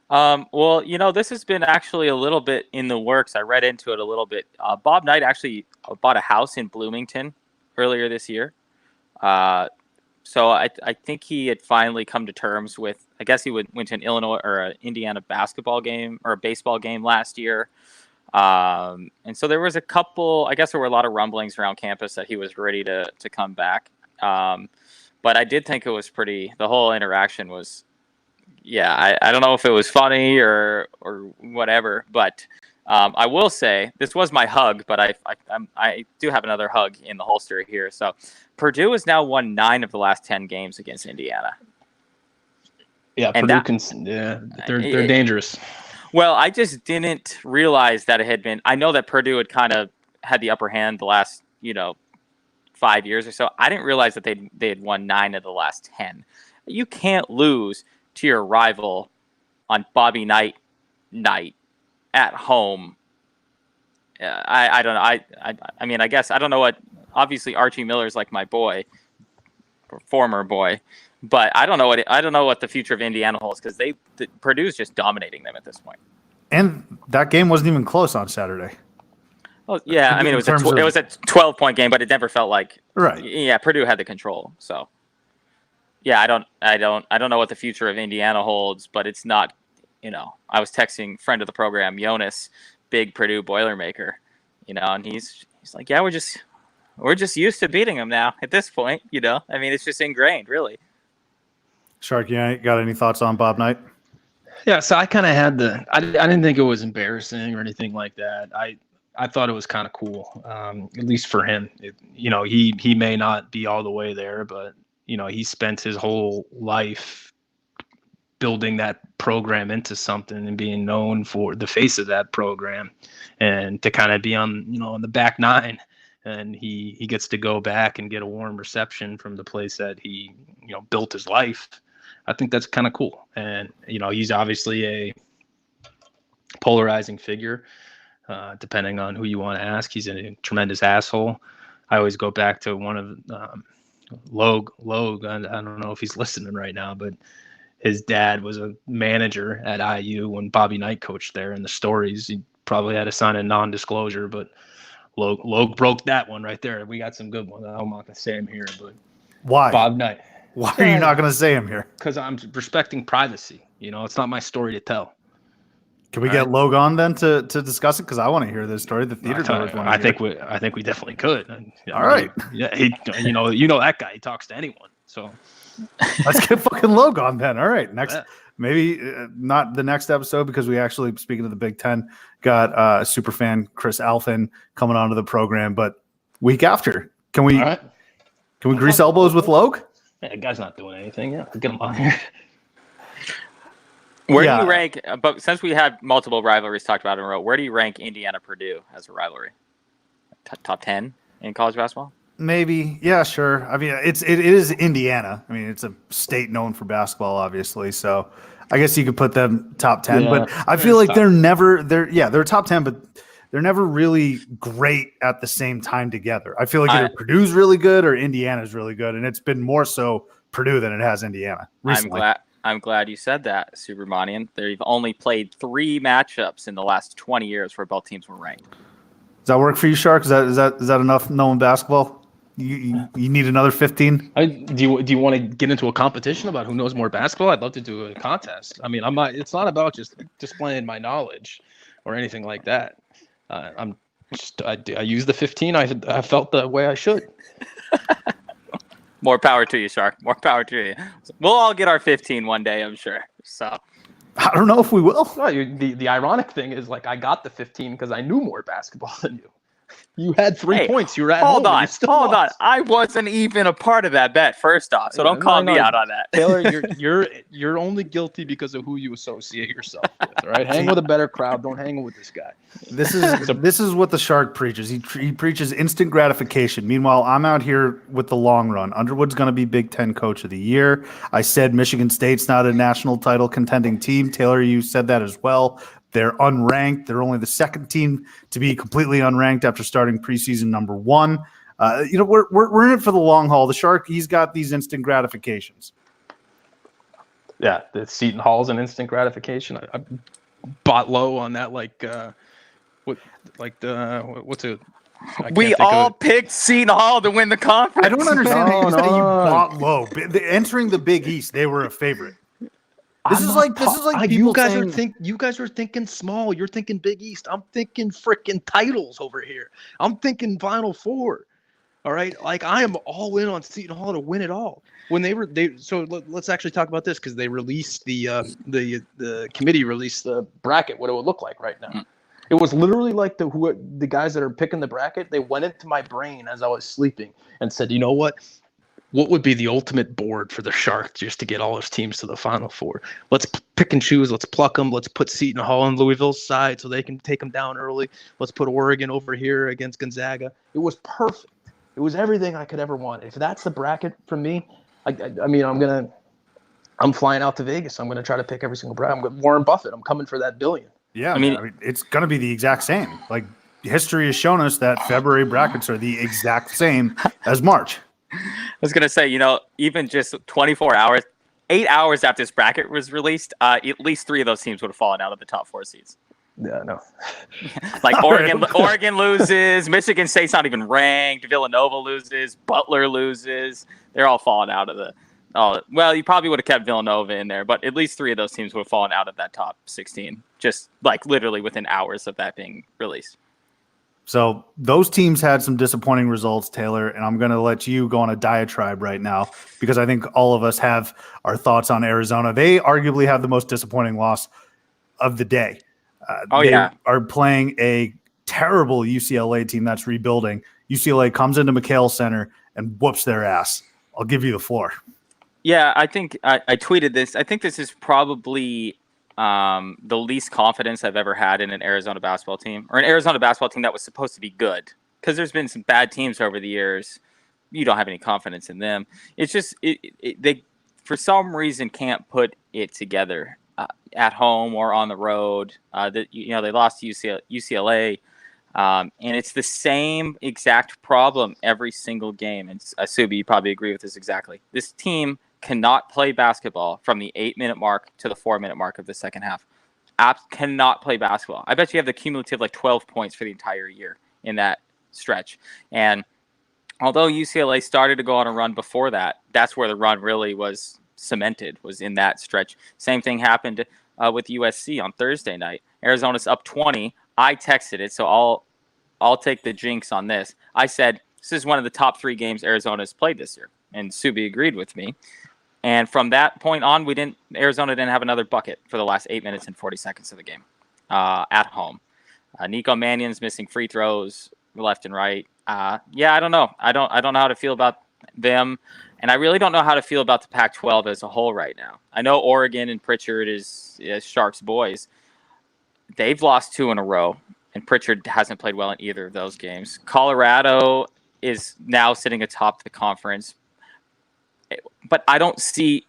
Well, this has been actually a little bit in the works. I read into it a little bit. Bob Knight actually bought a house in Bloomington earlier this year. So I think he had finally come to terms with, I guess he went to an Illinois or an Indiana basketball game or a baseball game last year. And so there was a couple, I guess there were a lot of rumblings around campus that he was ready to come back. But But I did think it was pretty. The whole interaction was, yeah. I don't know if it was funny or whatever, but I will say this was my hug. But I do have another hug in the holster here. So Purdue has now won 9 of the last 10 games against Indiana. Yeah, And they're dangerous. Well, I just didn't realize that it had been. I know that Purdue had kind of had the upper hand the last 5 years or so. I didn't realize that they had won 9 of the last 10. You can't lose to your rival on Bobby Knight night at home. I don't know. I mean, I guess I don't know what. Obviously, Archie Miller's like my boy, or former boy, but I don't know what the future of Indiana holds because Purdue's just dominating them at this point. And that game wasn't even close on Saturday. Well, yeah, I mean it was a 12-point game, but it never felt like right. Yeah, Purdue had the control. So yeah, I don't know what the future of Indiana holds, but it's not. I was texting friend of the program, Jonas, big Purdue Boilermaker, and he's like, yeah, we're just used to beating them now at this point. I mean, it's just ingrained, really. Shark, you got any thoughts on Bob Knight? Yeah, so I kind of had I didn't think it was embarrassing or anything like that. I thought it was kind of cool, at least for him. He may not be all the way there, but he spent his whole life building that program into something and being known for the face of that program, and to kind of be on the back nine, and he gets to go back and get a warm reception from the place that he built his life. I think that's kind of cool, and he's obviously a polarizing figure. Depending on who you want to ask, he's a tremendous asshole. I always go back to one of Logue. I don't know if he's listening right now, but his dad was a manager at IU when Bobby Knight coached there. And the stories, he probably had to sign a non-disclosure, but Logue broke that one right there. We got some good ones. I'm not going to say him here, but why? Bob Knight. Why are you not going to say him here? Because I'm respecting privacy. It's not my story to tell. Can we get Logue on then to discuss it? Because I want to hear this story. The theater goers want to hear. I think we definitely could. All right. Yeah, that guy. He talks to anyone. So let's get fucking Logue on then. All right. Next, maybe not the next episode because we actually, speaking of the Big Ten, got super fan Chris Alphin coming onto the program. But week after, can we grease elbows with Logue? Yeah, the guy's not doing anything. Yeah, get him on here. Where do you rank? But since we had multiple rivalries talked about in a row, where do you rank Indiana Purdue as a rivalry? Top 10 in college basketball? Maybe, yeah, sure. I mean, it is Indiana. I mean, it's a state known for basketball, obviously. So, I guess you could put them top 10. Yeah, but I feel like they're top 10, but they're never really great at the same time together. I feel like either Purdue's really good or Indiana's really good, and it's been more so Purdue than it has Indiana recently. I'm glad you said that, Subramanian. They've only played 3 matchups in the last 20 years where both teams were ranked. Does that work for you, Shark? Is that enough knowing basketball? You need another 15? Do you want to get into a competition about who knows more basketball? I'd love to do a contest. I mean, it's not about just displaying my knowledge or anything like that. I use the 15. I felt the way I should. More power to you, Shark. More power to you. We'll all get our 15 one day, I'm sure. So I don't know if we will. No, the ironic thing is, like, I got the 15 because I knew more basketball than you. You had 3 points. You were at home. Hold on. I wasn't even a part of that bet, first off. So don't call me out on that. Taylor, you're only guilty because of who you associate yourself with. All right, hang with a better crowd. Don't hang with this guy. This is what the Shark preaches. He preaches instant gratification. Meanwhile, I'm out here with the long run. Underwood's going to be Big Ten Coach of the Year. I said Michigan State's not a national title contending team. Taylor, you said that as well. They're unranked. They're only the second team to be completely unranked after starting preseason number 1. We're in it for the long haul. The Shark, he's got these instant gratifications. Yeah, the Seton Hall's an instant gratification. I bought low on that. We all picked Seton Hall to win the conference. I don't understand how you bought low. Entering the Big East, they were a favorite. This is like you guys are thinking small. You're thinking Big East. I'm thinking freaking titles over here. I'm thinking Final Four. All right, like I am all in on Seton Hall to win it all. when let's actually talk about this, because they released the committee released the bracket, what it would look like right now. It was literally like the guys that are picking the bracket, they went into my brain as I was sleeping and said, you know what would be the ultimate board for the Sharks just to get all those teams to the Final Four? Let's pick and choose. Let's pluck them. Let's put Seton Hall on Louisville's side so they can take them down early. Let's put Oregon over here against Gonzaga. It was perfect. It was everything I could ever want. If that's the bracket for me, I mean, I'm flying out to Vegas. I'm gonna try to pick every single bracket. I'm with Warren Buffett. I'm coming for that billion. Yeah, I mean, it's gonna be the exact same. Like, history has shown us that February brackets are the exact same as March. I was going to say, even just 24 hours, 8 hours after this bracket was released, at least 3 of those teams would have fallen out of the top 4 seeds. Yeah, no. Like Oregon loses, Michigan State's not even ranked, Villanova loses, Butler loses. They're all falling out of well, you probably would have kept Villanova in there, but at least 3 of those teams would have fallen out of that top 16, just like literally within hours of that being released. So those teams had some disappointing results, Taylor, and I'm going to let you go on a diatribe right now because I think all of us have our thoughts on Arizona. They arguably have the most disappointing loss of the day. They are playing a terrible UCLA team that's rebuilding. UCLA comes into McHale Center and whoops their ass. I'll give you the floor. Yeah, I think I tweeted this. I think this is probably the least confidence I've ever had in an Arizona basketball team, or an Arizona basketball team that was supposed to be good. Because there's been some bad teams over the years. You don't have any confidence in them. It's just they, for some reason, can't put it together at home or on the road. They lost to UCLA, and it's the same exact problem every single game. And Subi, you probably agree with this exactly. This team cannot play basketball from the 8-minute mark to the 4-minute mark of the second half. Cannot play basketball. I bet you have the cumulative 12 points for the entire year in that stretch. And although UCLA started to go on a run before that, that's where the run really was cemented, was in that stretch. Same thing happened with USC on Thursday night. Arizona's up 20. I texted it, so I'll take the jinx on this. I said, this is one of the top 3 games Arizona's played this year. And Subi agreed with me. And from that point on, Arizona didn't have another bucket for the last 8 minutes and 40 seconds of the game at home. Nico Mannion's missing free throws left and right. I don't know. I don't know how to feel about them, and I really don't know how to feel about the Pac-12 as a whole right now. I know Oregon and Pritchard is Sharks boys. They've lost 2 in a row, and Pritchard hasn't played well in either of those games. Colorado is now sitting atop the conference. But I don't see,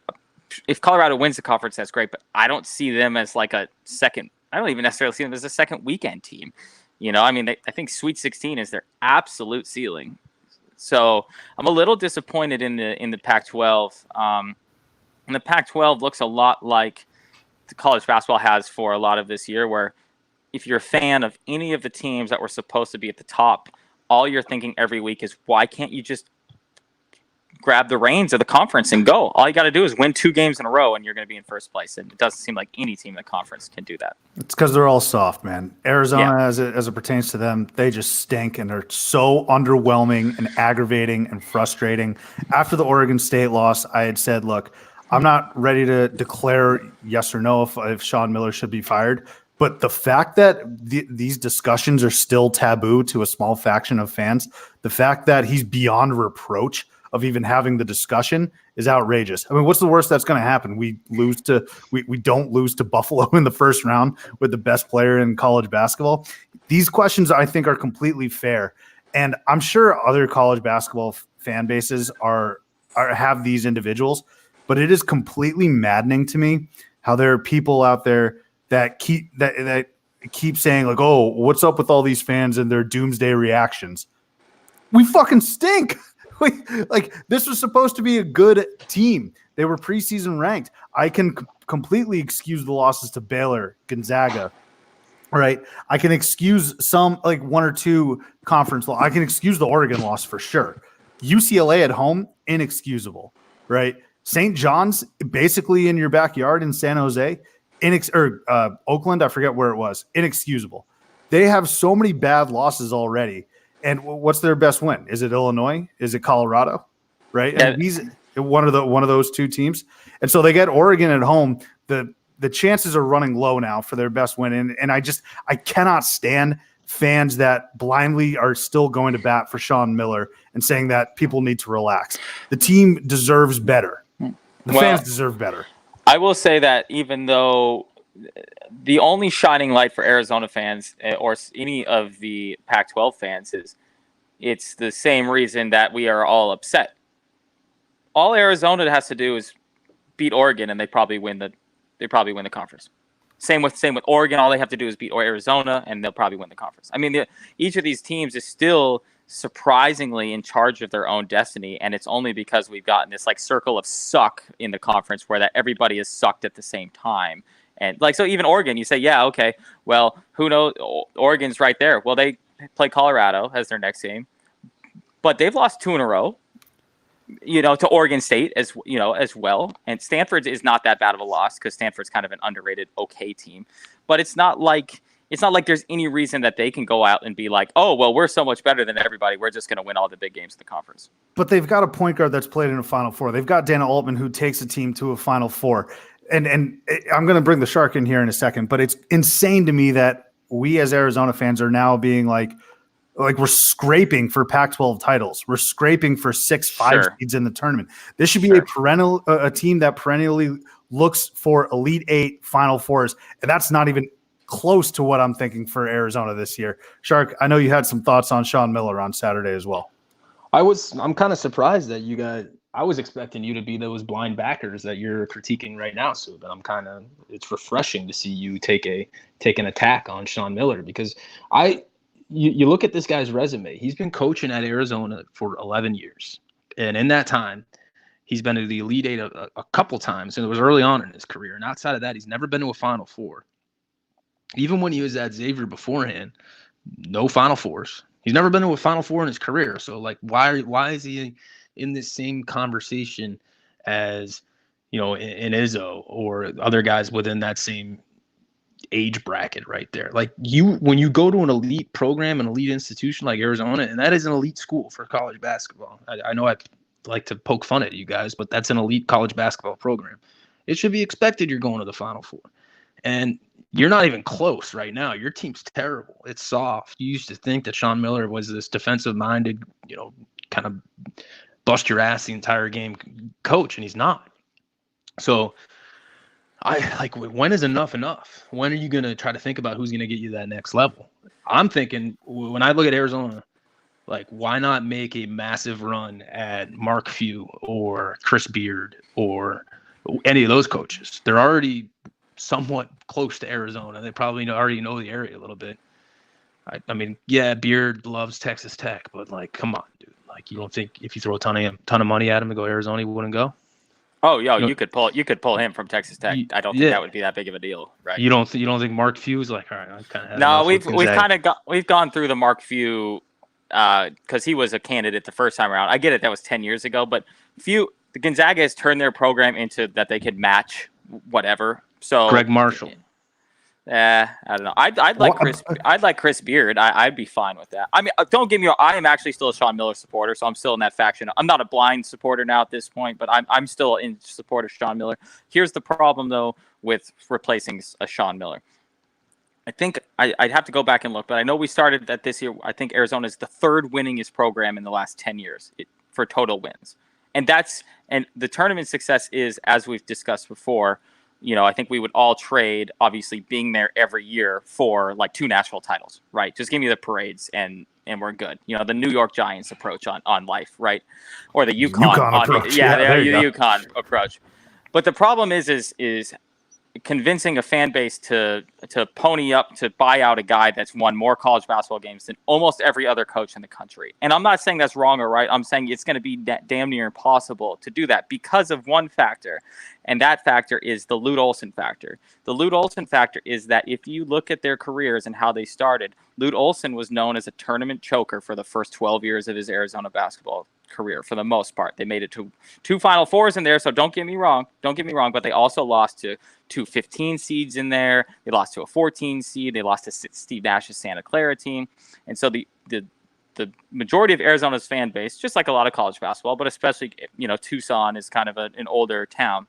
if Colorado wins the conference, that's great. But I don't see them as like a second. I don't even necessarily see them as a second weekend team. I think Sweet 16 is their absolute ceiling. So I'm a little disappointed in the Pac-12. And the Pac-12 looks a lot like the college basketball has for a lot of this year, where if you're a fan of any of the teams that were supposed to be at the top, all you're thinking every week is, why can't you just grab the reins of the conference and go? All you got to do is win 2 games in a row and you're going to be in first place. And it doesn't seem like any team in the conference can do that. It's because they're all soft, man. Arizona, as it pertains to them, they just stink and they're so underwhelming and aggravating and frustrating. After the Oregon State loss, I had said, look, I'm not ready to declare yes or no if Sean Miller should be fired. But the fact that these discussions are still taboo to a small faction of fans, the fact that he's beyond reproach of even having the discussion is outrageous. I mean, what's the worst that's going to happen? We don't lose to Buffalo in the first round with the best player in college basketball. These questions, I think, are completely fair. And I'm sure other college basketball fan bases have these individuals, but it is completely maddening to me how there are people out there that keep saying, like, oh, what's up with all these fans and their doomsday reactions? We fucking stink. Like, this was supposed to be a good team. They were preseason ranked. I can completely excuse the losses to Baylor, Gonzaga, right? I can excuse some, like 1 or 2 conference loss. I can excuse the Oregon loss for sure. UCLA at home, inexcusable, right? St. John's basically in your backyard in San Jose, Oakland, I forget where it was, inexcusable. They have so many bad losses already. And what's their best win? Is it Illinois? Is it Colorado? Right? Yeah. And one of those two teams. And so they get Oregon at home. The chances are running low now for their best win. And I cannot stand fans that blindly are still going to bat for Sean Miller and saying that people need to relax. The team deserves better. The fans deserve better. I will say that even though the only shining light for Arizona fans or any of the Pac-12 fans is it's the same reason that we are all upset. All Arizona has to do is beat Oregon, and they probably win the conference. Same with Oregon. All they have to do is beat Arizona, and they'll probably win the conference. I mean, each of these teams is still surprisingly in charge of their own destiny, and it's only because we've gotten this like circle of suck in the conference where that everybody is sucked at the same time. And like, so even Oregon, you say, yeah, okay, well, who knows? Oregon's right there. Well, they play Colorado as their next game, but they've lost 2 in a row, to Oregon State as well. And Stanford is not that bad of a loss because Stanford's kind of an underrated, okay team, but it's not like there's any reason that they can go out and be like, oh, well, we're so much better than everybody. We're just going to win all the big games in the conference. But they've got a point guard that's played in a Final Four. They've got Dana Altman who takes a team to a Final Four. And I'm going to bring the Shark in here in a second, but it's insane to me that we as Arizona fans are now being like we're scraping for Pac-12 titles. We're scraping for 6-5 seeds in the tournament. This should be a team that perennially looks for Elite 8 Final Fours, and that's not even close to what I'm thinking for Arizona this year. Shark, I know you had some thoughts on Sean Miller on Saturday as well. I'm kind of surprised that I was expecting you to be those blind backers that you're critiquing right now, Sue, but it's refreshing to see you take an attack on Sean Miller because you look at this guy's resume. He's been coaching at Arizona for 11 years. And in that time, he's been to the Elite 8 a couple times, and it was early on in his career. And outside of that, he's never been to a Final Four. Even when he was at Xavier beforehand, no Final Fours. He's never been to a Final Four in his career. So, like, why is he in this same conversation as, in Izzo or other guys within that same age bracket right there? Like, when you go to an elite program, an elite institution like Arizona, and that is an elite school for college basketball. I know I like to poke fun at you guys, but that's an elite college basketball program. It should be expected you're going to the Final Four. And you're not even close right now. Your team's terrible. It's soft. You used to think that Sean Miller was this defensive-minded, kind of bust your ass the entire game coach, and he's not. So when is enough? When are you going to try to think about who's going to get you that next level? I'm thinking when I look at Arizona, like, why not make a massive run at Mark Few or Chris Beard or any of those coaches? They're already somewhat close to Arizona. They probably already know the area a little bit. I mean, yeah, Beard loves Texas Tech, but like, come on, dude. Like, you don't think if you throw a ton of money at him to go to Arizona, he wouldn't go? Oh, yeah, you could pull him from Texas Tech. I don't think that would be that big of a deal, right? You don't think Mark Few is like, all right, I kind of no, we've gone through the Mark Few because he was a candidate the first time around. I get it, that was 10 years ago, but the Gonzaga has turned their program into that they could match whatever. So Greg Marshall. I don't know. I'd like Chris Beard. I'd be fine with that. I mean, don't get me wrong. I am actually still a Sean Miller supporter, so I'm still in that faction. I'm not a blind supporter now at this point, but I'm still in support of Sean Miller. Here's the problem, though, with replacing a Sean Miller. I think I'd have to go back and look, but I know we started that this year. I think Arizona is the third winningest program in the last 10 years for total wins. And the tournament success is, as we've discussed before, I think we would all trade, obviously, being there every year for like 2 national titles, right? Just give me the parades and we're good. The New York Giants approach on life, right? Or the UConn approach. The UConn approach. But the problem is convincing a fan base to pony up to buy out a guy that's won more college basketball games than almost every other coach in the country. And I'm not saying that's wrong or right. I'm saying it's going to be damn near impossible to do that because of one factor, and that factor is the Lute Olson factor. The Lute Olson factor is that if you look at their careers and how they started, Lute Olson was known as a tournament choker for the first 12 years of his Arizona basketball career for the most part. They made it to 2 Final Fours in there, so don't get me wrong, but they also lost to 2 15 seeds in there. They lost to a 14 seed. They lost to Steve Nash's Santa Clara team. And so the the majority of Arizona's fan base, just like a lot of college basketball, but especially, Tucson is kind of an older town.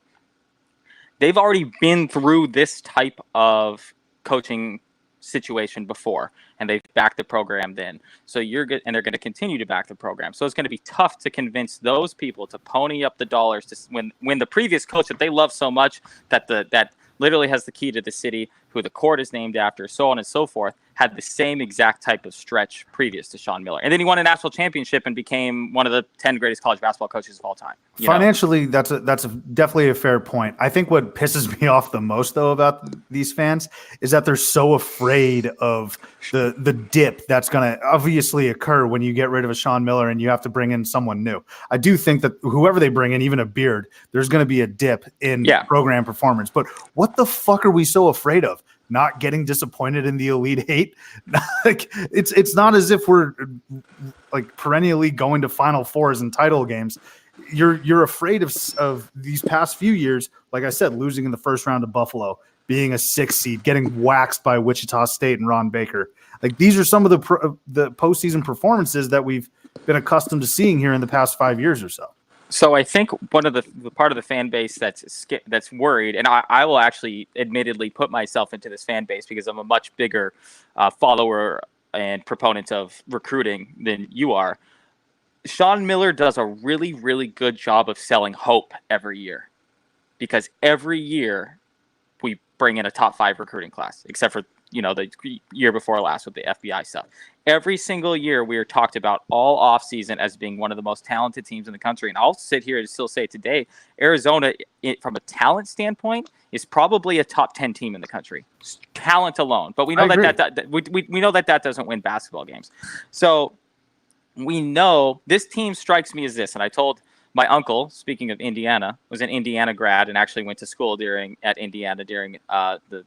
They've already been through this type of coaching situation before, and they've backed the program then. So you're good, and they're going to continue to back the program. So it's going to be tough to convince those people to pony up the dollars to when the previous coach that they love so much, that literally has the key to the city, who the court is named after, so on and so forth, had the same exact type of stretch previous to Sean Miller. And then he won a national championship and became one of the 10 greatest college basketball coaches of all time. Financially, that's definitely a fair point. I think what pisses me off the most, though, about these fans is that they're so afraid of the dip that's going to obviously occur when you get rid of a Sean Miller and you have to bring in someone new. I do think that whoever they bring in, even a Beard, there's going to be a dip in program performance. But what the fuck are we so afraid of? Not getting disappointed in the Elite Eight? Like it's not as if we're like perennially going to Final Fours and title games. You're afraid of these past few years, like I said, losing in the first round to Buffalo, being a 6th seed, getting waxed by Wichita State and Ron Baker. Like these are some of the postseason performances that we've been accustomed to seeing here in the past 5 years or so. So I think one of the part of the fan base that's worried, and I will actually admittedly put myself into this fan base because I'm a much bigger follower and proponent of recruiting than you are. Sean Miller does a really, really good job of selling hope every year, because every year we bring in a top 5 recruiting class, except for the year before last with the FBI stuff. Every single year we are talked about all offseason as being one of the most talented teams in the country. And I'll sit here and still say today, Arizona, from a talent standpoint, is probably a top 10 team in the country. Talent alone. But we know we know that doesn't win basketball games. So we know this team strikes me as this. And I told my uncle, speaking of Indiana, was an Indiana grad and actually went to school at Indiana during the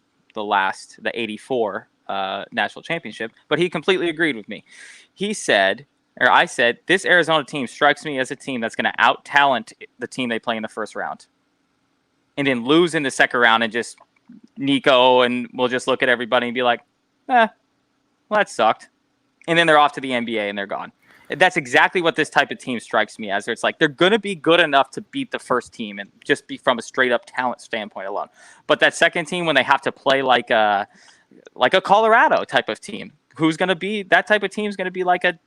84 national championship, but he completely agreed with me. I said, this Arizona team strikes me as a team that's going to out-talent the team they play in the first round and then lose in the second round and just Nico, and we'll just look at everybody and be like, well, that sucked. And then they're off to the NBA and they're gone. That's exactly what this type of team strikes me as. It's like they're going to be good enough to beat the first team and just be from a straight up talent standpoint alone. But that second team, when they have to play like a Colorado type of team, that type of team is going to be like a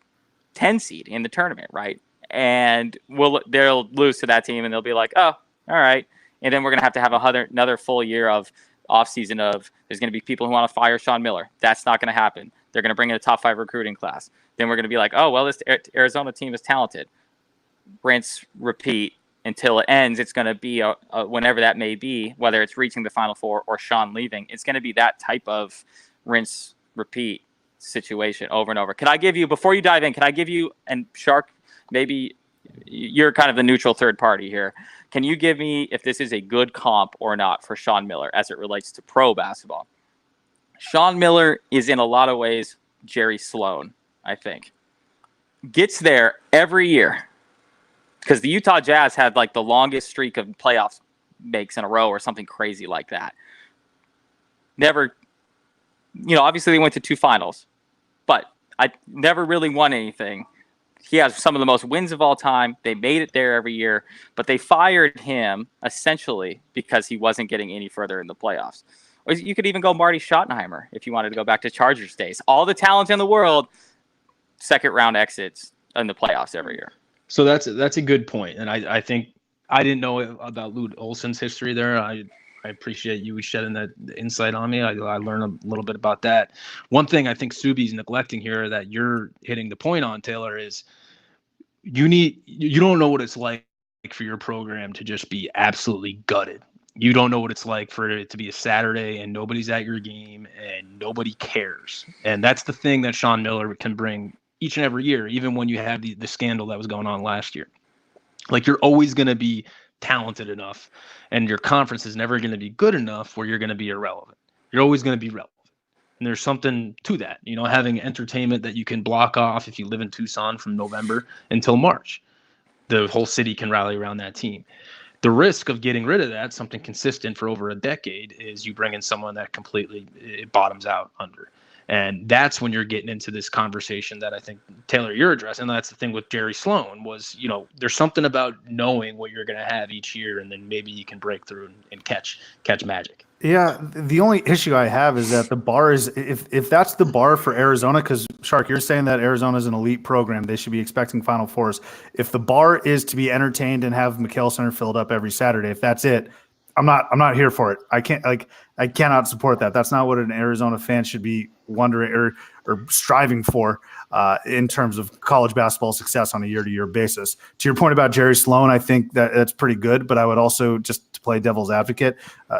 10 seed in the tournament, right? And they'll lose to that team and they'll be like, oh, all right. And then we're going to have another full year of offseason of there's going to be people who want to fire Sean Miller. That's not going to happen. They're going to bring in a top 5 recruiting class. Then we're going to be like, oh, well, this Arizona team is talented. Rinse, repeat until it ends. It's going to be whenever that may be, whether it's reaching the Final Four or Sean leaving. It's going to be that type of rinse, repeat situation over and over. Before you dive in, and Shark, maybe you're kind of the neutral third party here. Can you give me if this is a good comp or not for Sean Miller as it relates to pro basketball? Sean Miller is in a lot of ways Jerry Sloan, I think. Gets there every year because the Utah Jazz had like the longest streak of playoffs makes in a row or something crazy like that. Never, obviously they went to 2 finals, but I never really won anything. He has some of the most wins of all time. They made it there every year, but they fired him essentially because he wasn't getting any further in the playoffs. Or you could even go Marty Schottenheimer if you wanted to go back to Chargers days. All the talent in the world, second round exits in the playoffs every year. So that's a good point. And I think I didn't know about Lute Olson's history there. I appreciate you shedding that insight on me. I learned a little bit about that. One thing I think Subi's neglecting here that you're hitting the point on, Taylor, is you don't know what it's like for your program to just be absolutely gutted. You don't know what it's like for it to be a Saturday and nobody's at your game and nobody cares. And that's the thing that Sean Miller can bring each and every year, even when you have the scandal that was going on last year. Like, you're always going to be talented enough and your conference is never going to be good enough where you're going to be irrelevant. You're always going to be relevant. And there's something to that, having entertainment that you can block off if you live in Tucson from November until March. The whole city can rally around that team. The risk of getting rid of that, something consistent for over a decade, is you bring in someone that completely it bottoms out under. And that's when you're getting into this conversation that I think, Taylor, you're addressing. That's the thing with Jerry Sloan was, there's something about knowing what you're going to have each year, and then maybe you can break through and catch magic. Yeah, the only issue I have is that the bar is if that's the bar for Arizona, because Shark, you're saying that Arizona is an elite program, they should be expecting Final Fours. If the bar is to be entertained and have McKale Center filled up every Saturday, if that's it, I'm not here for it. I cannot support that. That's not what an Arizona fan should be wondering or striving for in terms of college basketball success on a year-to-year basis. To your point about Jerry Sloan, I think that's pretty good, but I would also, just to play devil's advocate,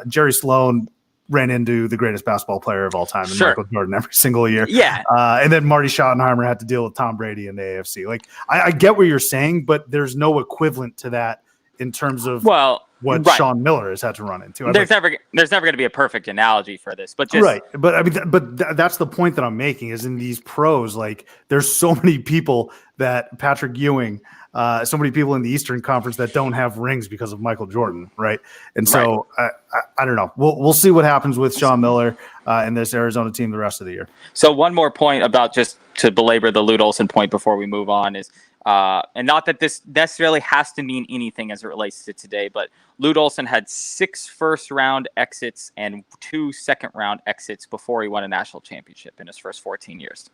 Jerry Sloan ran into the greatest basketball player of all time, in Michael Jordan, every single year. Yeah. And then Marty Schottenheimer had to deal with Tom Brady in the AFC. Like, I get what you're saying, but there's no equivalent to that in terms of what Sean Miller has had to run into. There's never going to be a perfect analogy for this, but just right. But I mean, that's the point that I'm making is in these pros, like there's so many people that Patrick Ewing, so many people in the Eastern Conference that don't have rings because of Michael Jordan. Right. And so I don't know. We'll see what happens with Sean Miller and this Arizona team the rest of the year. So one more point about, just to belabor the Lute Olson point before we move on, is and not that this necessarily has to mean anything as it relates to today, but Lute Olson had 6 first-round exits and 2 second-round exits before he won a national championship in his first 14 years.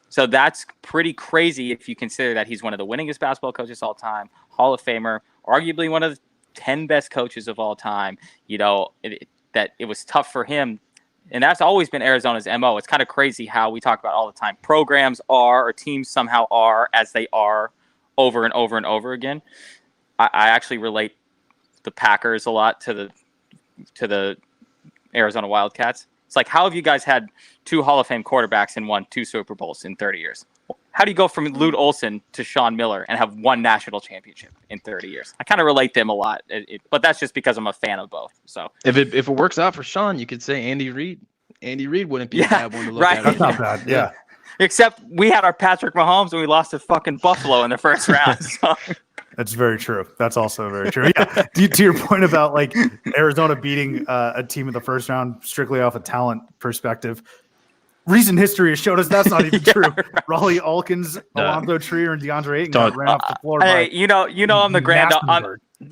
So that's pretty crazy if you consider that he's one of the winningest basketball coaches of all time, Hall of Famer, arguably one of the 10 best coaches of all time. That it was tough for him. And that's always been Arizona's MO. It's kind of crazy how we talk about all the time. Programs are, or teams somehow are, as they are over and over and over again. I actually relate the Packers a lot to the Arizona Wildcats. It's like, how have you guys had 2 Hall of Fame quarterbacks and won 2 Super Bowls in 30 years? How do you go from Lute Olson to Sean Miller and have 1 national championship in 30 years? I kind of relate them a lot, but that's just because I'm a fan of both. So if it works out for Sean, you could say Andy Reid. Andy Reid wouldn't be a bad one to look at. That's not bad. Yeah. Except we had our Patrick Mahomes and we lost to fucking Buffalo in the first round. So. That's very true. That's also very true. Yeah. To your point about like Arizona beating a team in the first round strictly off a talent perspective, recent history has showed us that's not even true. Right. Raleigh Alkins, Alonzo Trier, and DeAndre Ayton ran off the floor. Hey, I'm the grand.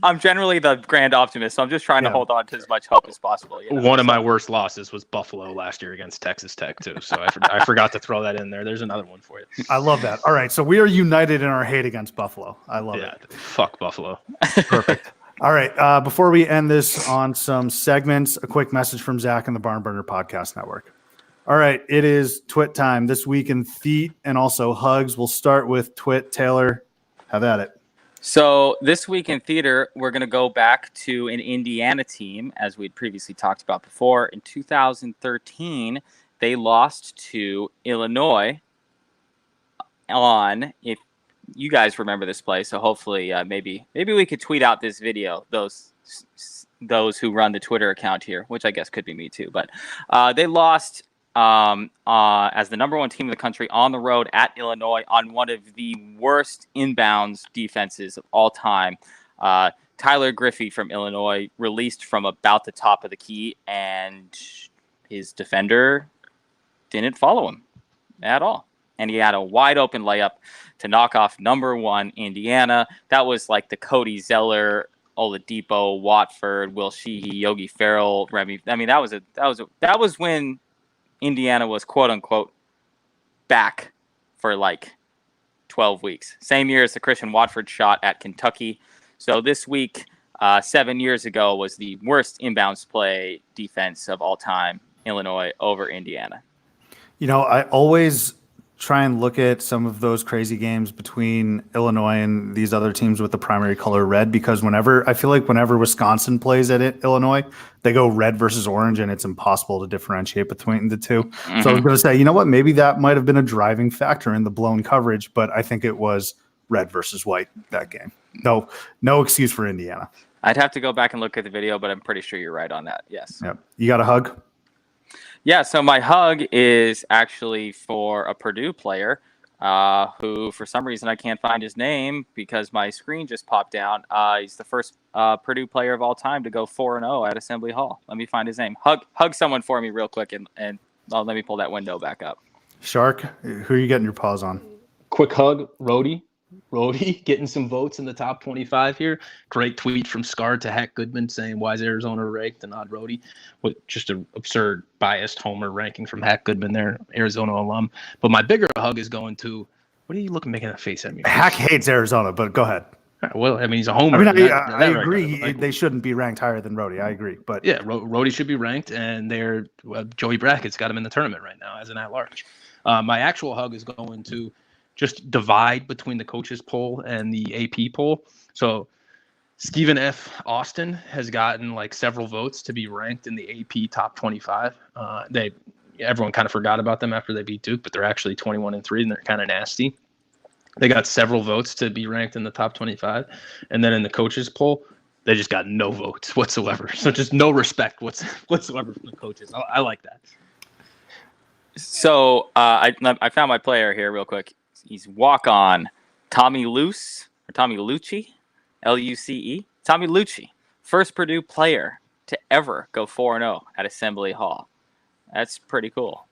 I'm generally the grand optimist, so I'm just trying to hold on to as much hope as possible. One of my worst losses was Buffalo last year against Texas Tech too, so I forgot to throw that in there. There's another one for you. I love that. All right, so we are united in our hate against Buffalo. I love it. Fuck Buffalo. Perfect. All right, before we end this on some segments, a quick message from Zach and the Barn Burner Podcast Network. All right, it is Twit time. This week in Theat and also Hugs. We'll start with Twit. Taylor, have at it. So this week in theater, we're going to go back to an Indiana team, as we'd previously talked about before. In 2013, they lost to Illinois if you guys remember this play. So hopefully maybe we could tweet out this video, those who run the Twitter account here, which I guess could be me too. But they lost as the number 1 team in the country on the road at Illinois on one of the worst inbounds defenses of all time. Tyler Griffey from Illinois released from about the top of the key, and his defender didn't follow him at all. And he had a wide open layup to knock off number 1 Indiana. That was like the Cody Zeller, Oladipo, Watford, Will Sheehy, Yogi Ferrell, Remy. I mean, that was when Indiana was quote unquote back for like 12 weeks. Same year as the Christian Watford shot at Kentucky. So this week, 7 years ago, was the worst inbounds play defense of all time, Illinois over Indiana. I always try and look at some of those crazy games between Illinois and these other teams with the primary color red, because whenever Wisconsin plays at Illinois, they go red versus orange, and it's impossible to differentiate between the two. Mm-hmm. So I was going to say, you know what, maybe that might have been a driving factor in the blown coverage, but I think it was red versus white that game. No excuse for Indiana. I'd have to go back and look at the video, but I'm pretty sure you're right on that. Yes. Yep. You got a hug? Yeah, so my hug is actually for a Purdue player who, for some reason, I can't find his name because my screen just popped down. He's the first Purdue player of all time to go 4-0 at Assembly Hall. Let me find his name. Hug someone for me real quick and let me pull that window back up. Shark, who are you getting your paws on? Quick hug, Rhodey. Rhodey getting some votes in the top 25 here. Great tweet from Scar to Hack Goodman saying, why is Arizona ranked and not Rhodey? With just an absurd, biased homer ranking from Hack Goodman there, Arizona alum. But my bigger hug is going to, what are you making that face at me? Hack hates Arizona, but go ahead. Well, I mean, he's a homer. I mean, I agree. They shouldn't be ranked higher than Rhodey. I agree. But yeah, Rhodey should be ranked, and Joey Brackett's got him in the tournament right now as an at-large. My actual hug is going to just divide between the coaches poll and the AP poll. So Stephen F. Austin has gotten like several votes to be ranked in the AP top 25. Everyone kind of forgot about them after they beat Duke, but they're actually 21-3, and they're kind of nasty. They got several votes to be ranked in the top 25. And then in the coaches poll, they just got no votes whatsoever. So just no respect whatsoever from the coaches. I like that. So I found my player here real quick. He's walk-on Tommy Lucci, L-U-C-E. Tommy Lucci, first Purdue player to ever go 4-0 at Assembly Hall. That's pretty cool.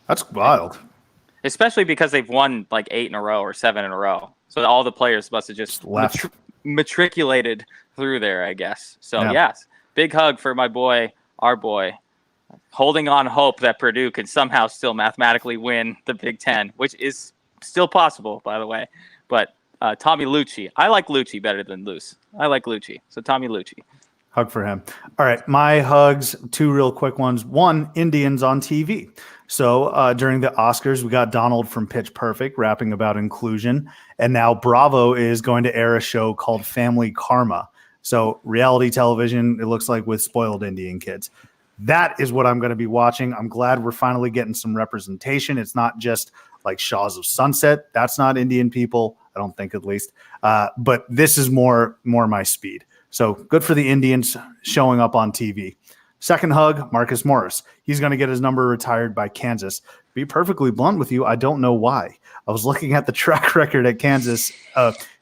That's wild. Especially because they've won like 8 in a row or 7 in a row. So all the players must have just matriculated through there, I guess. So, yes, big hug for my boy, our boy, holding on hope that Purdue can somehow still mathematically win the Big Ten, which is still possible, by the way. But Tommy Lucci. I like Lucci better than Luce. I like Lucci. So, Tommy Lucci. Hug for him. All right, my hugs, 2 real quick ones. One, Indians on TV. So during the Oscars, we got Donald from Pitch Perfect rapping about inclusion. And now Bravo is going to air a show called Family Karma. So reality television, it looks like, with spoiled Indian kids. That is what I'm going to be watching. I'm glad we're finally getting some representation. It's not just like Shaws of Sunset. That's not Indian people, I don't think, at least. But this is more my speed. So good for the Indians showing up on TV. Second hug, Marcus Morris. He's going to get his number retired by Kansas. Be perfectly blunt with you, I don't know why. I was looking at the track record at Kansas,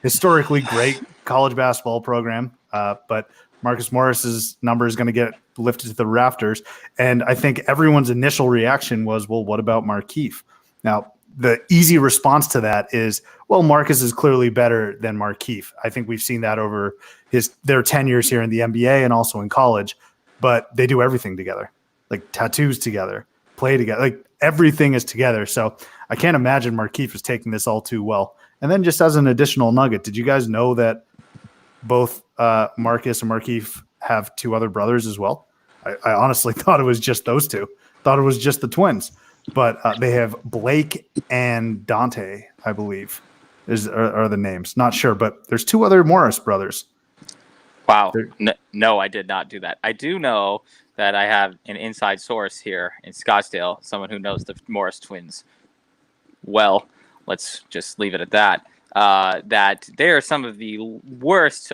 historically great college basketball program, but Marcus Morris's number is going to get lifted to the rafters. And I think everyone's initial reaction was, well, what about Markieff? Now, the easy response to that is, well, Marcus is clearly better than Markieff. I think we've seen that over their tenures here in the NBA and also in college. But they do everything together, like tattoos together, play together, like everything is together. So I can't imagine Markieff is taking this all too well. And then just as an additional nugget, did you guys know that both Marcus and Markieff have 2 other brothers as well? I honestly thought it was just those 2. Thought it was just the twins. But they have Blake and Dante, I believe, are the names. Not sure, but there's 2 other Morris brothers. Wow. No, I did not do that. I do know that I have an inside source here in Scottsdale, someone who knows the Morris twins well. Let's just leave it at that. That they are some of the worst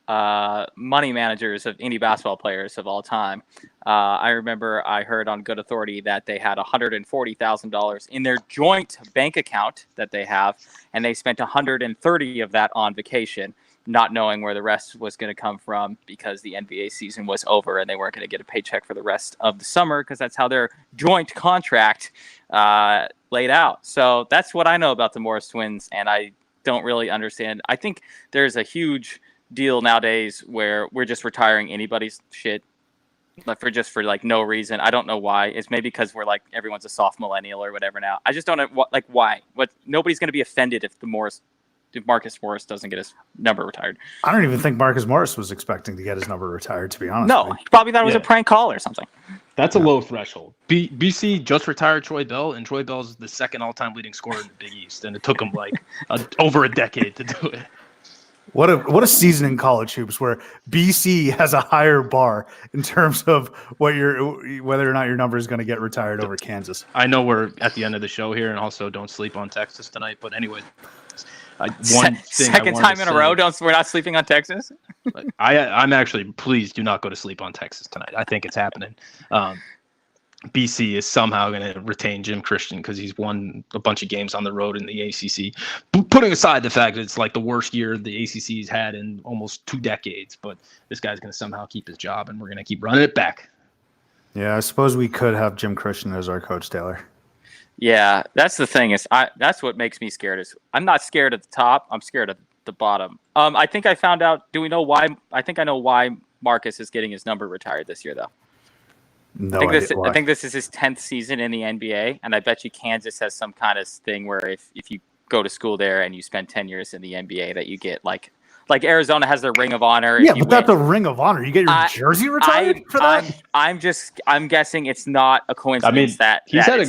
money managers of indie basketball players of all time. I remember I heard on good authority that they had $140,000 in their joint bank account that they have, and they spent $130 of that on vacation, not knowing where the rest was going to come from because the NBA season was over and they weren't going to get a paycheck for the rest of the summer because that's how their joint contract laid out. So that's what I know about the Morris twins, and I don't really understand. I think there's a huge deal nowadays where we're just retiring anybody's shit for like no reason. I don't know why. It's maybe because we're like everyone's a soft millennial or whatever now. I just don't know why. Nobody's going to be offended if Marcus Morris doesn't get his number retired. I don't even think Marcus Morris was expecting to get his number retired, to be honest. No, he probably thought it was a prank call or something. That's a low threshold. BC just retired Troy Bell, and Troy Bell's the second all-time leading scorer in the Big East, and it took him like over a decade to do it. What a season in college hoops where BC has a higher bar in terms of whether or not your number is going to get retired over Kansas. I know we're at the end of the show here, and also don't sleep on Texas tonight. But anyway, second time in a row, we're not sleeping on Texas. I'm actually pleased. Do not go to sleep on Texas tonight. I think it's happening. BC is somehow going to retain Jim Christian because he's won a bunch of games on the road in the ACC. Putting aside the fact that it's like the worst year the ACC's had in almost 2 decades, but this guy's going to somehow keep his job, and we're going to keep running it back. Yeah, I suppose we could have Jim Christian as our coach, Taylor. Yeah, that's the thing that's what makes me scared. Is I'm not scared at the top. I'm scared at the bottom. I think I found out. Do we know why? I think I know why Marcus is getting his number retired this year, though. No, I think this is his 10th season in the NBA, and I bet you Kansas has some kind of thing where if you go to school there and you spend 10 years in the NBA, that you get like Arizona has their Ring of Honor. Yeah, but that's a Ring of Honor. You get your jersey retired for that? I'm guessing it's not a coincidence that he's had it's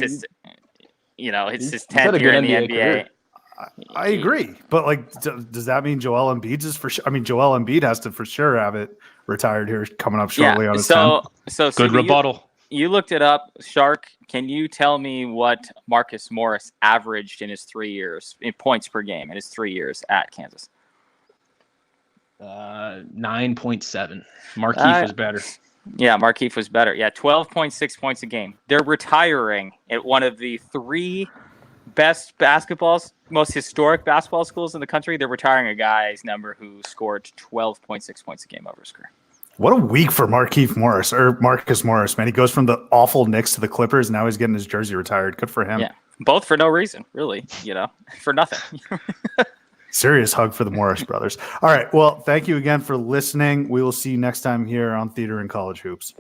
his 10th year in the NBA. Career. I agree, but like, does that mean Joel Embiid is for sure? I mean, Joel Embiid has to for sure have it retired here coming up shortly on his 10. So Good rebuttal. You looked it up, Shark. Can you tell me what Marcus Morris averaged in his 3 years in points per game in his 3 years at Kansas? 9.7. Markieff was better. Yeah, Markieff was better. Yeah, 12.6 points a game. They're retiring at one of the 3 best most historic basketball schools in the country. They're retiring a guy's number who scored 12.6 points a game over his career. What a week for Markieff Morris or Marcus Morris, man. He goes from the awful Knicks to the Clippers. And now he's getting his jersey retired. Good for him. Yeah, both for no reason, really. For nothing. Serious hug for the Morris brothers. All right. Well, thank you again for listening. We will see you next time here on Theater and College Hoops.